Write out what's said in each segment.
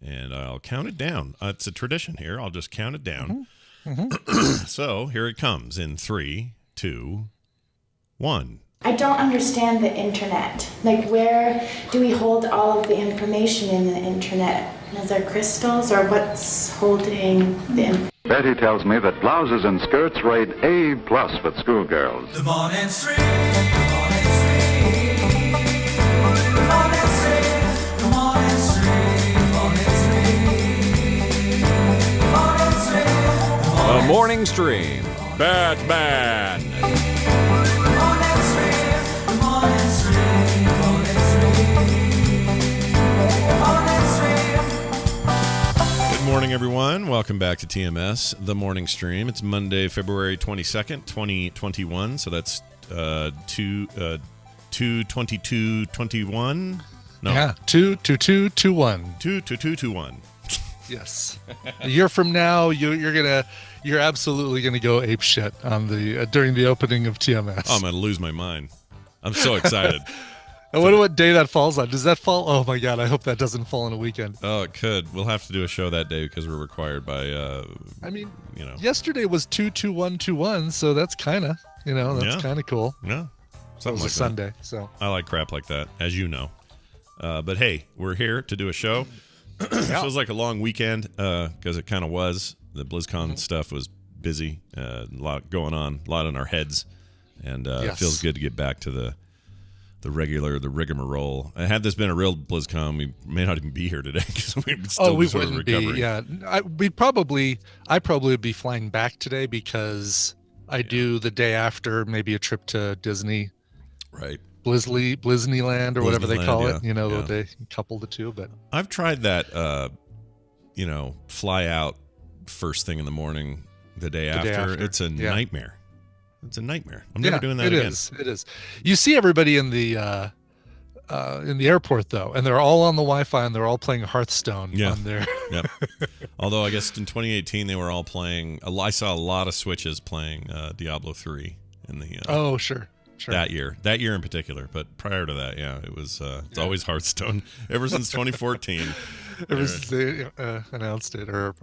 and I'll count it down. It's a tradition here. I'll just count it down. So here it comes in 3, 2, 1. I don't understand the internet. Like, where do we hold all of the information in the internet? Is there crystals, or what's holding the information? Betty tells me that blouses and skirts rate A+ with schoolgirls. The morning stream, the morning stream, the morning stream, the morning stream, the morning stream, The morning stream. Batman. Good morning, everyone. Welcome back to TMS, the morning stream. It's Monday, February 22nd, 2021. So that's 2/22/21. No. Yeah, 2/22/21. 2/22/21. Yes. A year from now, you're absolutely gonna go ape shit on the during the opening of TMS. Oh, I'm gonna lose my mind. I'm so excited. I wonder what day that falls on. Does that fall? Oh my god! I hope that doesn't fall on a weekend. Oh, it could. We'll have to do a show that day because we're required by. Yesterday was 2/21/21, so that's kind of kind of cool. Yeah, It something was like a Sunday, so I like crap like that, as you know. But hey, we're here to do a show. Feels like a long weekend because it kind of was. The BlizzCon stuff was busy, a lot going on, a lot in our heads, and it feels good to get back to the rigmarole. Had this been a real BlizzCon, we may not even be here today because we'd still be sort of recovering. Yeah, I'd probably be flying back today because I do the day after maybe a trip to Disney, right? Blizneyland or whatever they call it. Yeah. They couple the two. But I've tried that. Fly out first thing in the morning, the day after. It's a nightmare. It's a nightmare. I'm never doing that again. It is. You see everybody in the airport though, and they're all on the Wi-Fi and they're all playing Hearthstone on their. Yep. Although I guess in 2018 they were all playing. I saw a lot of Switches playing Diablo 3 in the. Oh sure. That year in particular, but prior to that, it was. It's always Hearthstone ever since 2014. Ever since they announced it or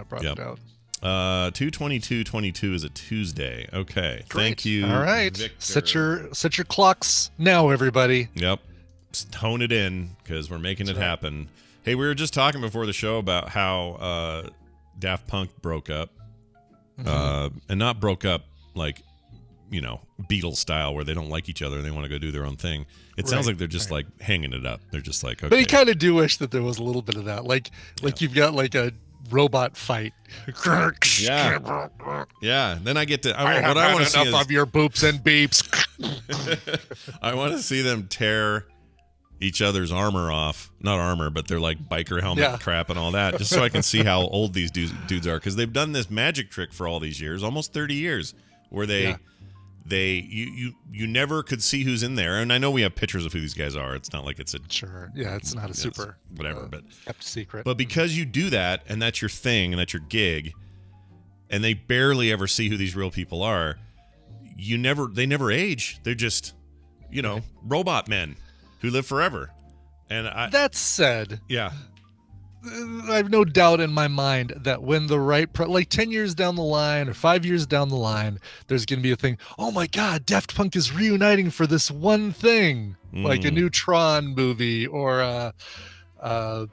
brought it out. 2/22/22 is a Tuesday. Okay. Great. Thank you. All right. Victor. Set your clocks now, everybody. Yep. Just tone it in because we're making it happen. Hey, we were just talking before the show about how Daft Punk broke up. And not broke up like, Beatles style where they don't like each other and they want to go do their own thing. It sounds like they're just like hanging it up. They're just like, okay. But you kind of do wish that there was a little bit of that. Like you've got like a robot fight. Yeah. Then I get to. I want to see enough of your boops and beeps. I want to see them tear each other's armor off. Not armor, but they're like biker helmet crap and all that. Just so I can see how old these dudes are, because they've done this magic trick for all these years, almost 30 years, where you never could see who's in there. And I know we have pictures of who these guys are. It's not like it's a it's not a super whatever, but kept secret. But because you do that and that's your thing and that's your gig, and they barely ever see who these real people are, they never age. They're just robot men who live forever. And that said, yeah. I have no doubt in my mind that when the right, like 10 years down the line or 5 years down the line, there's going to be a thing. Oh my God, Daft Punk is reuniting for this one thing, like a new Tron movie or I'd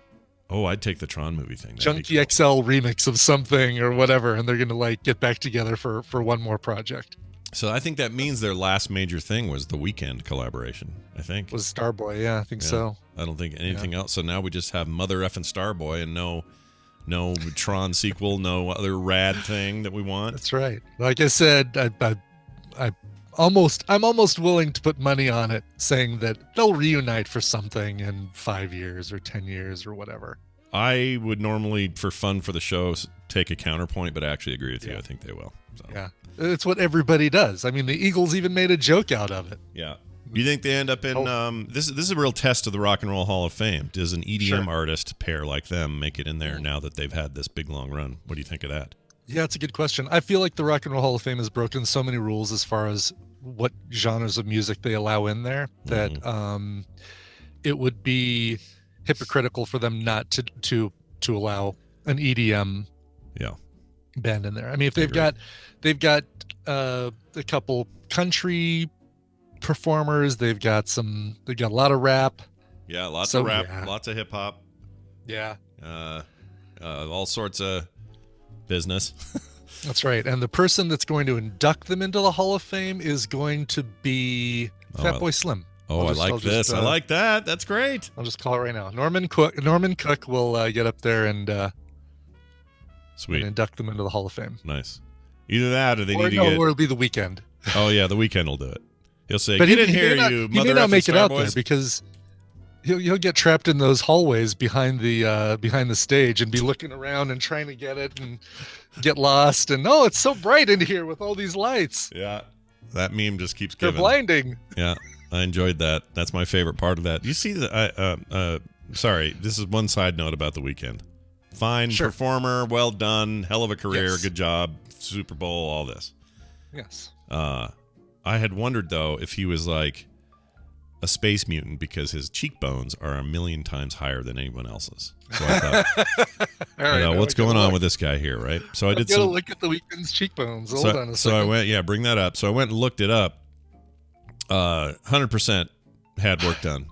take the Tron movie thing. Junkie XL remix of something or whatever, and they're going to like get back together for one more project. So I think that means their last major thing was the Weeknd collaboration, I think. Was Starboy, yeah, I think so. I don't think anything else. So now we just have Mother effing Starboy and no Tron sequel, no other rad thing that we want. That's right. Like I said, I'm almost willing to put money on it, saying that they'll reunite for something in 5 years or 10 years or whatever. I would normally, for fun for the show, take a counterpoint, but I actually agree with you. I think they will. So. Yeah. It's what everybody does. I mean, the Eagles even made a joke out of it. Yeah. You think they end up in this is a real test of the Rock and Roll Hall of Fame. Does an EDM artist pair like them make it in there now that they've had this big long run? What do you think of that? Yeah, it's a good question. I feel like the Rock and Roll Hall of Fame has broken so many rules as far as what genres of music they allow in there that it would be hypocritical for them not to allow an EDM Yeah. band in there. I mean, if they've got a couple country performers, they've got a lot of rap. Yeah, lots of rap, lots of hip hop. Yeah. All sorts of business. That's right. And the person that's going to induct them into the Hall of Fame is going to be Fatboy Slim. I like this. I like that. That's great. I'll just call it right now. Norman Cook will get up there and sweet and induct them into the Hall of Fame. Nice. Either that, or or it'll be the Weeknd. Oh yeah, the Weeknd will do it. He'll say, but "Get in here, you mother." He may not make it out boys. there because he'll get trapped in those hallways behind the stage and be looking around and trying to get it and get lost. And it's so bright in here with all these lights. Yeah, that meme just keeps They're giving. blinding. Yeah, I enjoyed that. That's my favorite part of that. You see that? Sorry, this is one side note about the Weeknd. Fine performer, well done, hell of a career, good job, Super Bowl, all this. Yes. I had wondered though if he was like a space mutant because his cheekbones are 1,000,000 times higher than anyone else's. So I thought, what's going on with this guy here, right? So I did some. Look at the Weeknd's cheekbones. Hold on a second. So I went, bring that up. So I went and looked it up. 100% had work done.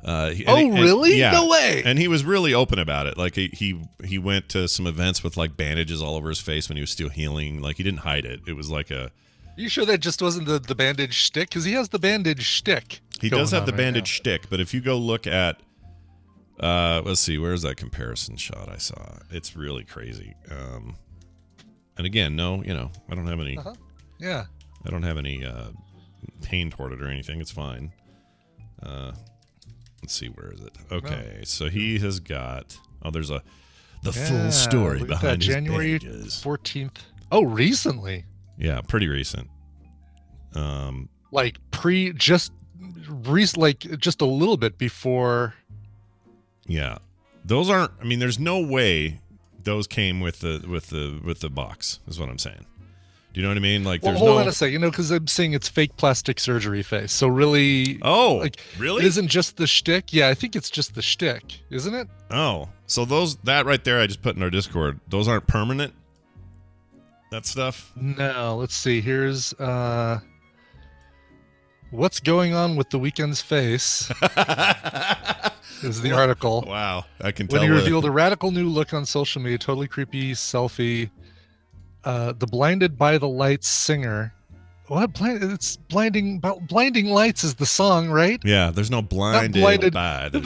Really? Yeah. No way. And he was really open about it. Like he went to some events with like bandages all over his face when he was still healing. Like he didn't hide it. It was like a. You sure that just wasn't the bandage shtick? Because he has the bandage shtick. He does have the bandage shtick, but if you go look at, let's see, where's that comparison shot I saw? It's really crazy. And again, I don't have any. Yeah. I don't have any pain toward it or anything. It's fine. Let's see, where is it? Okay, so he has got. There's the full story behind his January bandages. 14th. Oh, recently. Yeah, pretty recent. Like just a little bit before. Yeah, those aren't. I mean, there's no way those came with the box. Is what I'm saying. Do you know what I mean? Like, there's hold on a second, because I'm saying it's fake plastic surgery face. So really, really, it isn't just the shtick. Yeah, I think it's just the shtick, isn't it? Oh, so that right there, I just put in our Discord. Those aren't permanent. That stuff. No, let's see. Here's what's going on with the Weeknd's face. Is the article. Wow, I can tell. When he revealed a radical new look on social media, totally creepy selfie. The Blinded by the Lights singer. What? It's Blinding Lights is the song, right? Yeah, there's no blinded by the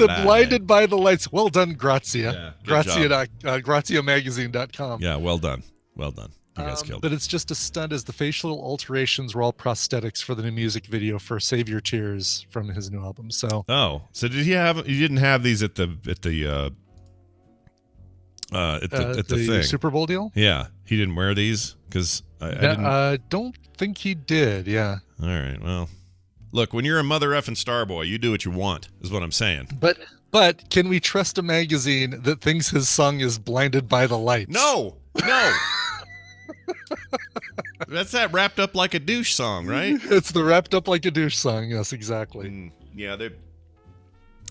light. Blinded by the Lights. Well done, Grazia. Yeah, GraziaMagazine.com. Yeah, well done. Well done. You guys killed it. But it's just a stunt, as the facial alterations were all prosthetics for the new music video for Save Your Tears from his new album. So did he have? You didn't have these at the thing. Super Bowl deal? Yeah, he didn't wear these because I don't think he did. Yeah. All right. Well, look, when you're a mother effing star boy, you do what you want. Is what I'm saying. But can we trust a magazine that thinks his song is Blinded by the Lights? No. That's that Wrapped Up Like a Douche song, right? It's the Wrapped Up Like a Douche song. Yes, exactly. Yeah,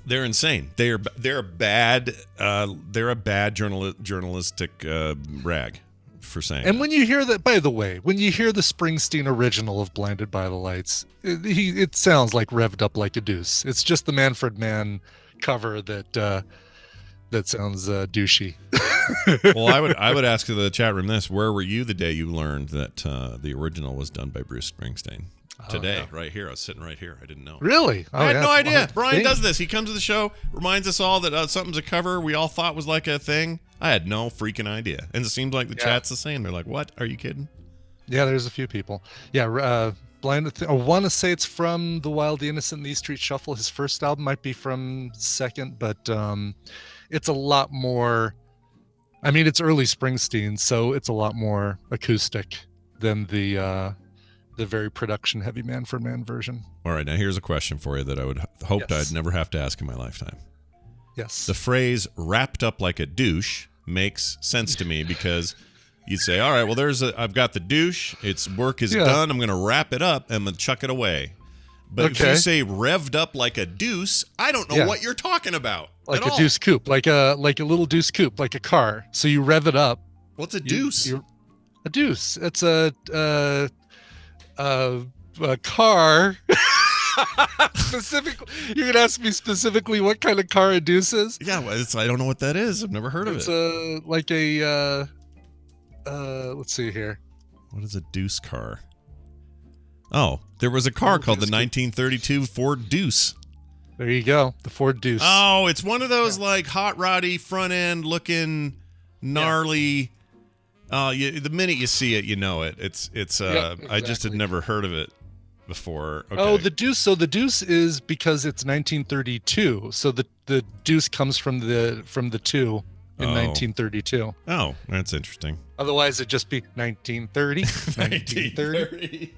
they're insane. They're a bad journalistic rag for saying. And when you hear that, by the way, when you hear the Springsteen original of Blinded by the Lights, it sounds like Revved Up Like a Deuce. It's just the Manfred Mann cover that sounds douchey. Well, I would ask the chat room this: where were you the day you learned that the original was done by Bruce Springsteen? Today, right here. I was sitting right here. I didn't know. Really? I had no idea. Brian does this. He comes to the show, reminds us all that something's a cover we all thought was like a thing. I had no freaking idea. And it seems like the chat's the same. They're like, what? Are you kidding? Yeah, there's a few people. Yeah, Blinded. I want to say it's from The Wild, the Innocent, and the East Street Shuffle. His first album might be from second, but it's a lot more. I mean, it's early Springsteen, so it's a lot more acoustic than the very production heavy Manfred Mann version. All right, now here's a question for you that I would hoped I'd never have to ask in my lifetime. Yes. The phrase "wrapped up like a douche" makes sense to me because you'd say, all right, well, I've got the douche. Its work is done. I'm going to wrap it up. I'm going to chuck it away. But if you say revved up like a deuce, I don't know what you're talking about. Like At a all. Deuce coupe, like a little Deuce coupe, like a car. So you rev it up. What's a Deuce? A Deuce. It's a car. Specifically, you're gonna ask me specifically what kind of car a Deuce is? Yeah, well, I don't know what that is. I've never heard of It's it. Let's see here. What is a Deuce car? Oh, there was a car called the 1932 Ford Deuce. There you go, the Ford Deuce. Oh, it's one of those like hot roddy front end looking gnarly. The minute you see it, you know it. It's Exactly. I just had never heard of it before. Okay. Oh, the Deuce. So the Deuce is because it's 1932. So the Deuce comes from the 2 in 1932. Oh, that's interesting. Otherwise, it'd just be 1930. 1930.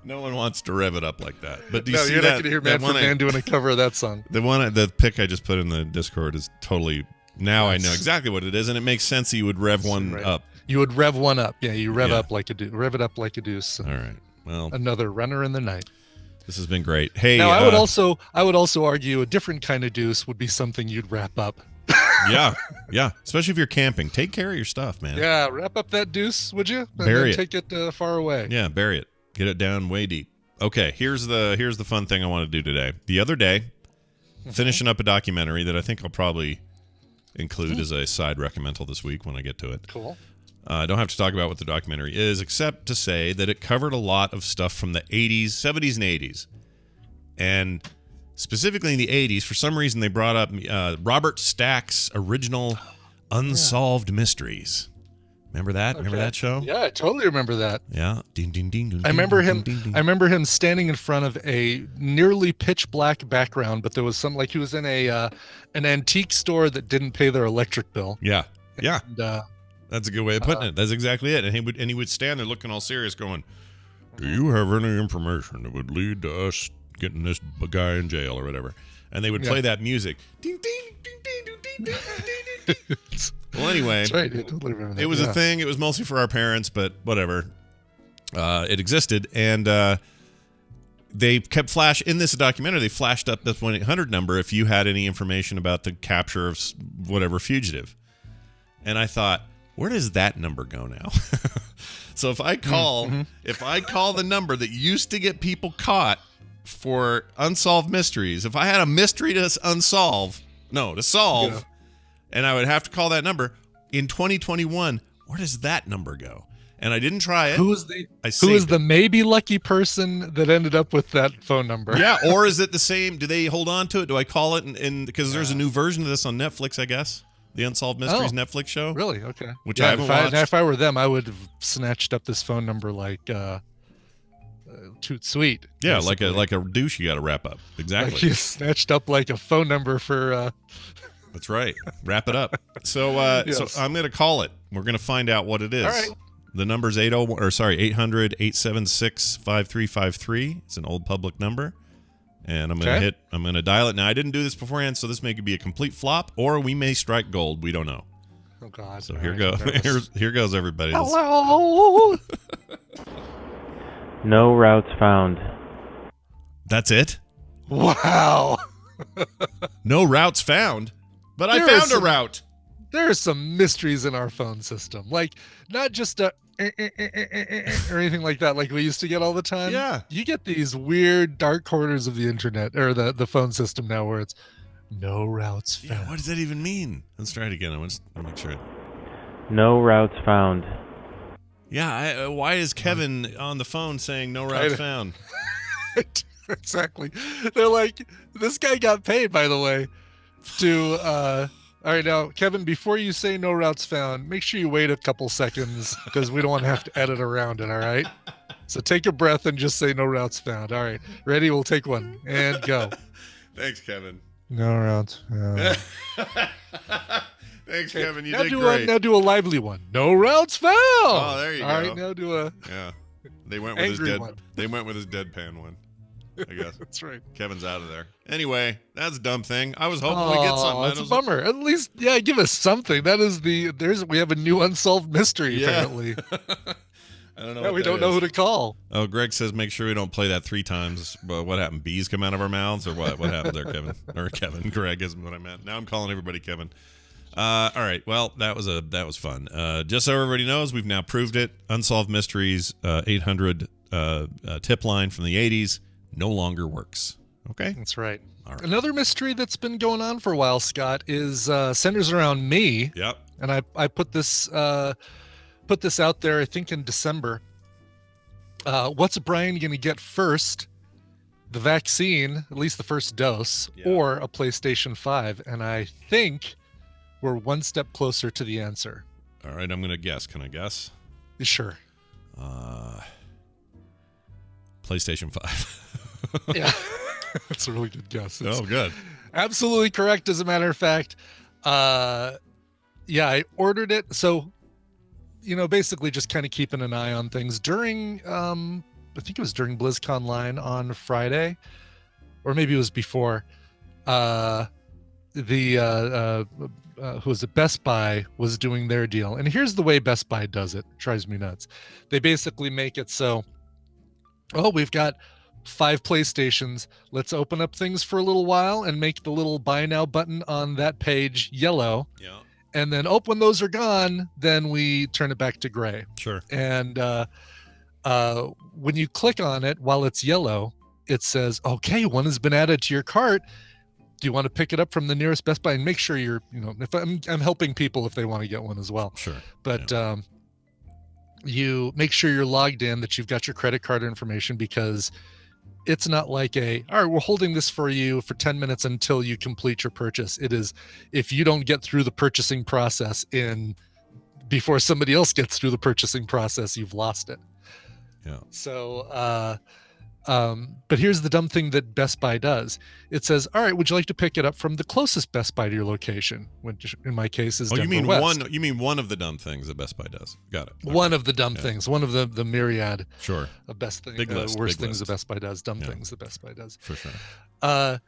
No one wants to rev it up like that. But do you No, see you're that? not going to hear that Man for one Man doing a cover of that song. The pic I just put in the Discord is totally. Now I know exactly what it is, and it makes sense that you would rev one up. You would rev one up. Yeah, you rev up like a rev it up like a Deuce. All right. Well, Another runner in the night. this has been great. Hey, Now I would also argue a different kind of Deuce would be something you'd wrap up. yeah, especially if you're camping. Take care of your stuff, man. Yeah, wrap up that Deuce, would you? And Bury then it. Take it far away. Yeah, bury it. Get it down way deep. Okay, here's the fun thing I want to do today. The other day, finishing up a documentary that I think I'll probably include as a side recommendal this week when I get to it. Cool. I don't have to talk about what the documentary is, except to say that it covered a lot of stuff from the 80s, 70s, and 80s. And specifically in the 80s, for some reason they brought up Robert Stack's original Unsolved Mysteries. Remember that? Remember that show? Yeah, I totally remember that. Yeah. Ding, ding, ding, ding, I remember ding, him. ding, ding. I remember him standing in front of a nearly pitch black background, but there was some like he was in an antique store that didn't pay their electric bill. Yeah. Yeah. And, That's a good way of putting it. That's exactly it. And he would stand there looking all serious, going, "Do you have any information that would lead to us getting this guy in jail or whatever?" And they would play that music. Ding, ding, ding, ding, ding, ding, ding, ding, ding. Well, anyway, That's right. I totally remember that. it was a thing. It was mostly for our parents, but whatever. It existed, and they kept in this documentary. They flashed up this 1-800 number if you had any information about the capture of whatever fugitive. And I thought, where does that number go now? So if I call the number that used to get people caught for unsolved mysteries, if I had a mystery to solve, and I would have to call that number in 2021, where does that number go? And I didn't try it. Who was the maybe lucky person that ended up with that phone number? Yeah, or is it the same? Do they hold on to it? Do I call it? And because there's a new version of this on Netflix, I guess. The Unsolved Mysteries Netflix show. Really? Okay. Which I haven't watched. If I were them, I would have snatched up this phone number like Toot Sweet. Yeah, basically. like a douche you got to wrap up. Exactly. Like you snatched up like a phone number for. That's right. Wrap it up. So Yes. I'm going to call it. We're going to find out what it is. All right. The number's 800-876-5353. It's an old public number. And I'm going to dial it. Now, I didn't do this beforehand, so this may be a complete flop, or we may strike gold. We don't know. Oh God. So All here right, goes. Here goes, everybody. Hello. No routes found. That's it? Wow. No routes found. But I There found is a some- route. There are some mysteries in our phone system, like not just a or anything like that, like we used to get all the time. Yeah. You get these weird dark corners of the internet or the phone system now where it's no routes found. Yeah, what does that even mean? Let's try it again. I want to make sure. No routes found. Yeah, why is Kevin on the phone saying no routes found? Exactly. They're like, this guy got paid, by the way, to all right, now, Kevin, before you say no routes found, make sure you wait a couple seconds because we don't want to have to edit around it, all right? So take a breath and just say no routes found. All right. Ready? We'll take one and go. Thanks, Kevin. No routes found. Thanks, Kevin. You now did do great. now do a lively one. No routes found. Oh, there you All go. right, now do a Yeah. They went with angry his one. They went with his deadpan one. I guess. That's right. Kevin's out of there. Anyway, that's a dumb thing. I was hoping we get something. It's a bummer. At least, yeah, give us something. That is we have a new unsolved mystery, apparently. I don't know. Yeah, what we that don't know is. who to call. Oh, Greg says make sure we don't play that 3 times. But what happened? Bees come out of our mouths, or what? What happened there, Kevin? Or Kevin? Greg isn't what I meant. Now I'm calling everybody Kevin. All right. Well, that was fun. Just so everybody knows, we've now proved it. Unsolved Mysteries 800 tip line from the 80s no longer works. Okay. That's right. All right. Another mystery that's been going on for a while, Scott, is centers around me. Yep. And I put this out there, I think in December. What's Brian going to get first? The vaccine, at least the first dose, or a PlayStation 5? And I think we're one step closer to the answer. All right. I'm going to guess. Can I guess? Sure. PlayStation 5. Yeah. That's a really good guess. It's good. absolutely correct, as a matter of fact. Yeah, I ordered it. So, basically just kind of keeping an eye on things during, I think it was during BlizzCon line on Friday, or maybe it was before. Who was it? Best Buy was doing their deal. And here's the way Best Buy does it. It drives me nuts. They basically make it so, we've got 5 PlayStations. Let's open up things for a little while and make the little buy now button on that page yellow. Yeah. And then, when those are gone, then we turn it back to gray. Sure. And when you click on it while it's yellow, it says, okay, one has been added to your cart. Do you want to pick it up from the nearest Best Buy? And make sure you're, if I'm helping people if they want to get one as well. Sure. But you make sure you're logged in, that you've got your credit card information, because it's not like all right, we're holding this for you for 10 minutes until you complete your purchase. It is, if you don't get through the purchasing process before somebody else gets through the purchasing process, you've lost it. Yeah. So, but here's the dumb thing that Best Buy does. It says, all right, would you like to pick it up from the closest Best Buy to your location? Which in my case is Denver you mean West. You mean one of the dumb things that Best Buy does. Got it. One of the dumb things, one of the myriad Sure. of best things, Big list, worst big things list. the Best Buy does, dumb things the Best Buy does. For sure.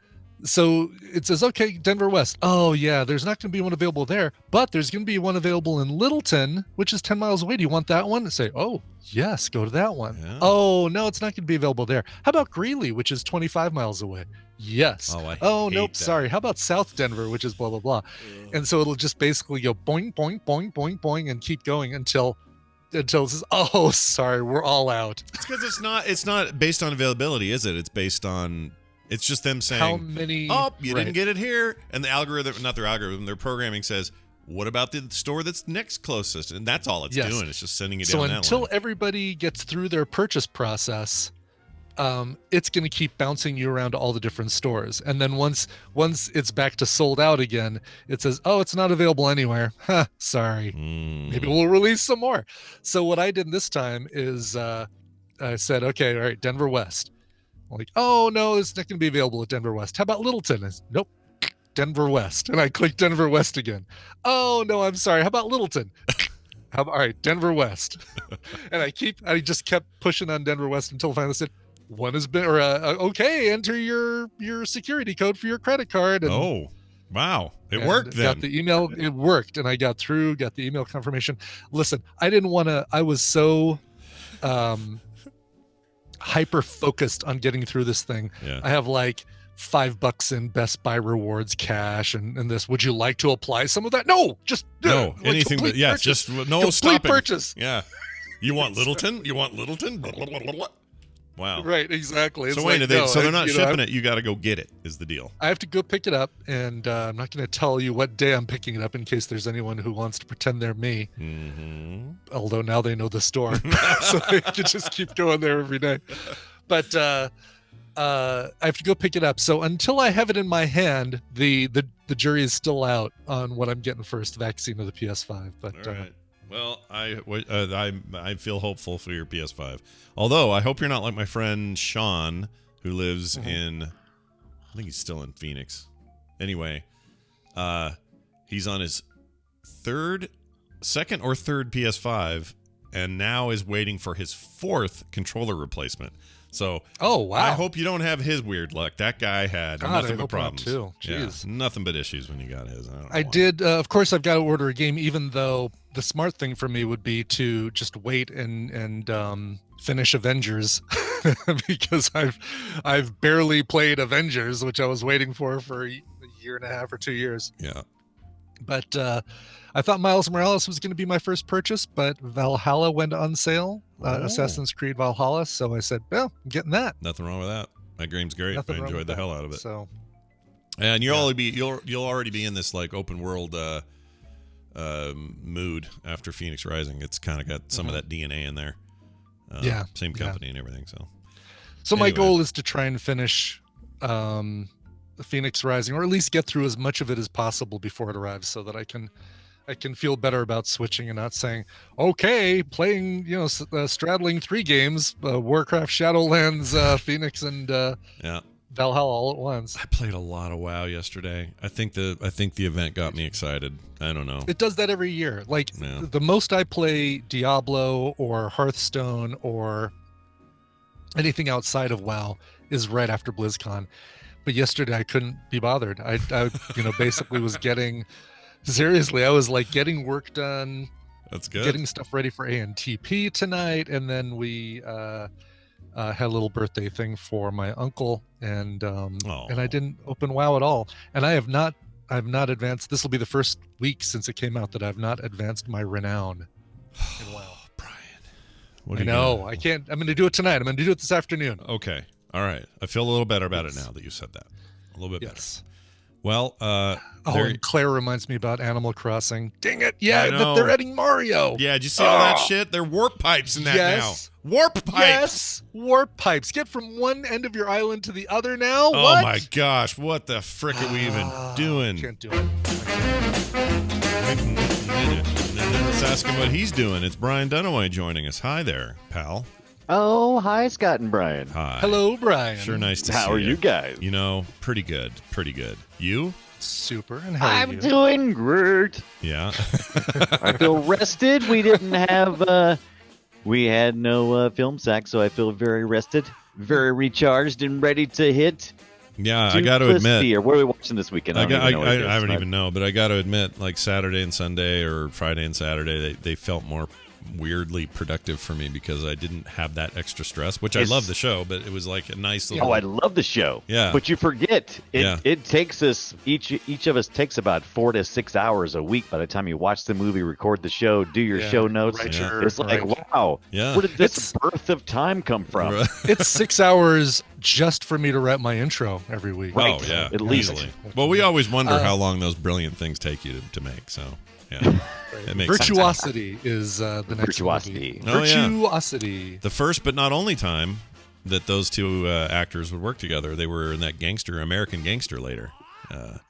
So it says, okay, Denver West. Oh yeah, there's not going to be one available there, but there's going to be one available in Littleton, which is 10 miles away. Do you want that one? And say, oh yes, go to that one. Yeah. Oh no, it's not going to be available there. How about Greeley, which is 25 miles away? Yes. Oh, nope, that. sorry. How about South Denver, which is blah blah blah. And so it'll just basically go boing boing boing boing boing and keep going until it says, oh sorry, we're all out. It's because it's not based on availability, is it? It's based on. It's just them saying, How many? "Oh, you right. didn't get it here," and the algorithm, not their algorithm, their programming says, "What about the store that's next closest?" And that's all it's doing. It's just sending it down that line. So until everybody gets through their purchase process, it's going to keep bouncing you around to all the different stores. And then once it's back to sold out again, it says, "Oh, it's not available anywhere." Huh, sorry. Maybe we'll release some more. So what I did this time is I said, "Okay, all right, Denver West." I'm like, oh no, it's not going to be available at Denver West. How about Littleton? I said, nope, Denver West. And I clicked Denver West again. Oh no, I'm sorry. How about Littleton? All right, Denver West. And I just kept pushing on Denver West until finally said, one has been, or okay, enter your security code for your credit card. And, oh, wow, it worked then. Got the email. It worked, and I got through. Got the email confirmation. Listen, I didn't want to. I was so. Hyper focused on getting through this thing. Yeah. I have like $5 in Best Buy rewards cash and this. Would you like to apply some of that? No, just no, anything but yes, purchase. just no complete stopping. Purchase. Yeah. You want Littleton? You want Littleton? Blah, blah, blah, blah, blah. Wow. Right, exactly. So it's wait, like, they're not shipping it. You got to go get it. Is the deal? I have to go pick it up, and I'm not going to tell you what day I'm picking it up in case there's anyone who wants to pretend they're me. Mm-hmm. Although now they know the store, so they can just keep going there every day. But I have to go pick it up. So until I have it in my hand, the jury is still out on what I'm getting first, vaccine of the PS5. But all right. Well, I feel hopeful for your PS5. Although I hope you're not like my friend Sean, who lives in, I think he's still in Phoenix. Anyway, he's on his second or third PS5, and now is waiting for his 4th controller replacement. So, Oh, wow. I hope you don't have his weird luck. That guy had God, nothing I but hope not, problems. too. Yeah, Jeez. nothing but issues when you got his. I don't know I why. did. Of course, I've got to order a game, even though the smart thing for me would be to just wait and finish Avengers because I've barely played Avengers, which I was waiting for a year and a half or 2 years. Yeah. But I thought Miles Morales was going to be my first purchase, but Valhalla went on sale, Assassin's Creed Valhalla. So I said, well, I'm getting that. Nothing wrong with that. That game's great. Nothing I wrong enjoyed with the that. hell out of it. So, And you'll already be in this like open world mood after Phoenix Rising. It's kind of got some of that DNA in there. Same company and everything. So my anyway. goal is to try and finish Phoenix Rising, or at least get through as much of it as possible before it arrives, so that I can feel better about switching and not saying, okay, playing, straddling 3 games, Warcraft, Shadowlands, Phoenix, and Valhalla all at once. I played a lot of WoW yesterday. I think the event got me excited. I don't know. It does that every year. Like the most I play Diablo or Hearthstone or anything outside of WoW is right after BlizzCon. But yesterday I couldn't be bothered. I basically was I was like getting work done. That's good. Getting stuff ready for ANTP tonight, and then we had a little birthday thing for my uncle, and I didn't open WoW at all. And I've not advanced. This will be the first week since it came out that I've not advanced my renown in WoW. Brian, I know. I can't. I'm going to do it tonight. I'm going to do it this afternoon. Okay. All right. I feel a little better about it now that you said that. A little bit better. Well, and Claire reminds me about Animal Crossing. Dang it! Yeah, that they're adding Mario. Yeah, did you see all that shit? They're warp pipes in that now. Warp pipes. Yes, warp pipes. Get from one end of your island to the other now. Oh what? my gosh! What the frick are we even doing? Can't do it. Let's ask him what he's doing. It's Brian Dunaway joining us. Hi there, pal. Oh, hi, Scott and Brian. Hi. Hello, Brian. Sure, nice to see you. How are you guys? Pretty good. Pretty good. You? Super. And how are you? I'm doing great. Yeah. I feel rested. We didn't have, we had no film sack, so I feel very rested, very recharged, and ready to hit. Yeah, I got to admit. Or what are we watching this weekend? I don't even know, but I got to admit, like Saturday and Sunday or Friday and Saturday, they felt more weirdly productive for me because I didn't have that extra stress, which I love the show, but it was like a nice little... Oh, I love the show. Yeah. But you forget, it takes us, each of us takes about 4 to 6 hours a week by the time you watch the movie, record the show, do your show notes. It's like, wow, where did this birth of time come from? It's 6 hours just for me to write my intro every week. Right. Oh, yeah. At least. Easily. Well, we always wonder how long those brilliant things take you to make, so... Yeah, it makes Virtuosity is the next Virtuosity. movie. Virtuosity. The first but not only time that those two actors would work together. They were in that American Gangster later.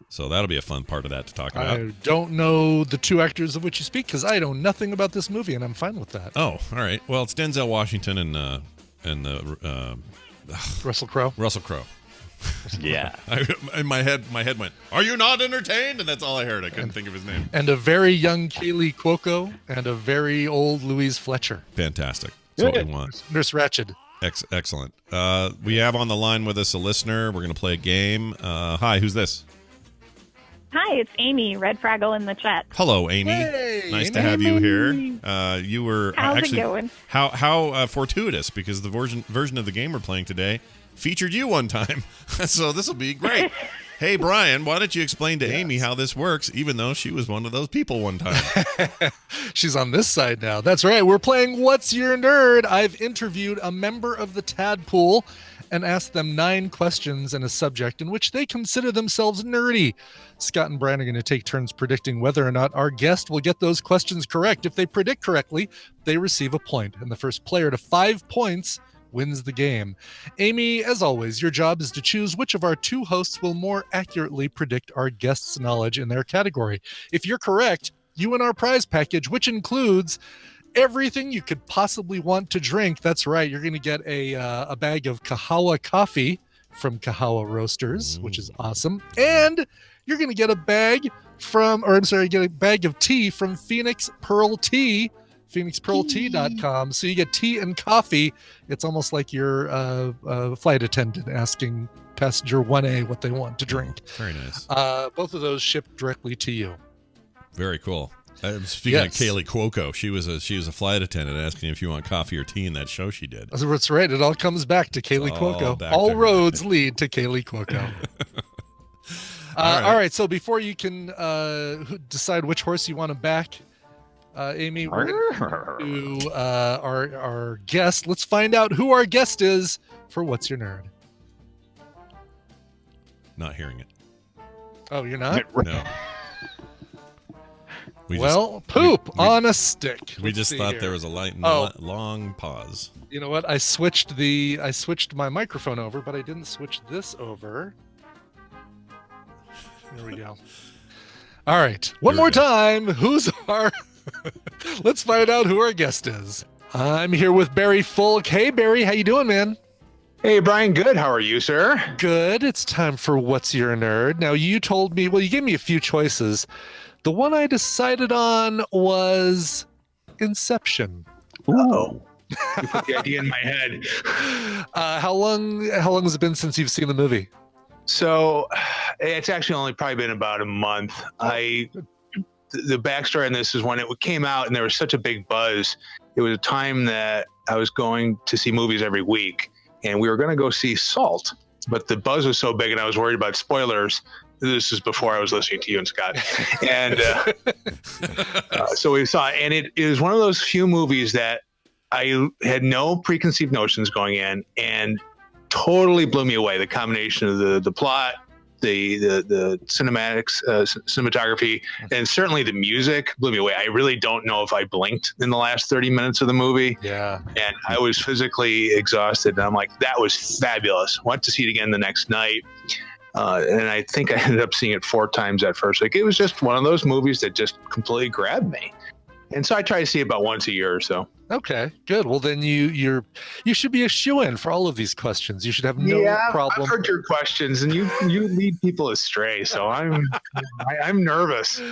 So that'll be a fun part of that to talk about. I don't know the two actors of which you speak because I know nothing about this movie, and I'm fine with that. Oh, all right. Well, it's Denzel Washington and Russell Crowe. Russell Crowe. Yeah. In my head went, "Are you not entertained?" And that's all I heard. I couldn't think of his name. And a very young Kaylee Cuoco and a very old Louise Fletcher. Fantastic. That's what we want. Nurse Ratched. Excellent. We have on the line with us a listener. We're going to play a game. Hi, who's this? Hi, it's Amy, Red Fraggle in the chat. Hello, Amy. Hey, nice to have you here. You were How's actually it going? How fortuitous, because the version of the game we're playing today featured you one time. So this will be great. Hey, Brian, why don't you explain to Amy how this works, even though she was one of those people one time? She's on this side now. That's right. We're playing What's Your Nerd? I've interviewed a member of the Tadpool and asked them 9 questions and a subject in which they consider themselves nerdy. Scott and Brian are going to take turns predicting whether or not our guest will get those questions correct. If they predict correctly, they receive a point, and the first player to 5 points wins the game. Amy, as always, your job is to choose which of our 2 hosts will more accurately predict our guest's knowledge in their category. If you're correct, you win our prize package, which includes everything you could possibly want to drink. That's right. You're going to get a bag of Kahawa coffee from Kahawa Roasters, which is awesome. And you're going to get a bag get a bag of tea from Phoenix Pearl Tea, phoenixpearltea.com. So you get tea and coffee. It's almost like you're a flight attendant asking passenger 1A what they want to drink. Very nice. Both of those shipped directly to you. Very cool. Speaking of Kaylee Cuoco, she was a flight attendant asking if you want coffee or tea in that show she did. That's right. It all comes back to Kaylee Cuoco. All roads lead to Kaylee Cuoco. All right. So before you can decide which horse you want to back, Amy, we're going to our guest. Let's find out who our guest is for What's Your Nerd. Not hearing it. Oh, you're not? No. Poop on a stick. We just thought there was a long pause. You know what? I switched my microphone over, but I didn't switch this over. There we go. All right. One more time. Who's our... Let's find out who our guest is. I'm here with Barry Fulk. Hey, Barry. How you doing, man? Hey, Brian. Good. How are you, sir? Good. It's time for What's Your Nerd. Now, you told me... Well, you gave me a few choices. The one I decided on was Inception. Oh, you put the idea in my head. How long has it been since you've seen the movie? So, it's actually only probably been about a month. The backstory on this is when it came out and there was such a big buzz. It was a time that I was going to see movies every week, and we were going to go see Salt, but the buzz was so big, and I was worried about spoilers. This is before I was listening to you and Scott. And so we saw it. And it is one of those few movies that I had no preconceived notions going in and totally blew me away. The combination of the plot, the cinematography, and certainly the music blew me away. I really don't know if I blinked in the last 30 minutes of the movie. Yeah. And I was physically exhausted. And I'm like, that was fabulous. Went to see it again the next night. And I think I ended up seeing it 4 times at first. Like, it was just one of those movies that just completely grabbed me. And so I try to see it about once a year or so. Okay, good. Well, then you should be a shoo-in for all of these questions. You should have no problem. I've heard your questions, and you lead people astray. So I'm nervous.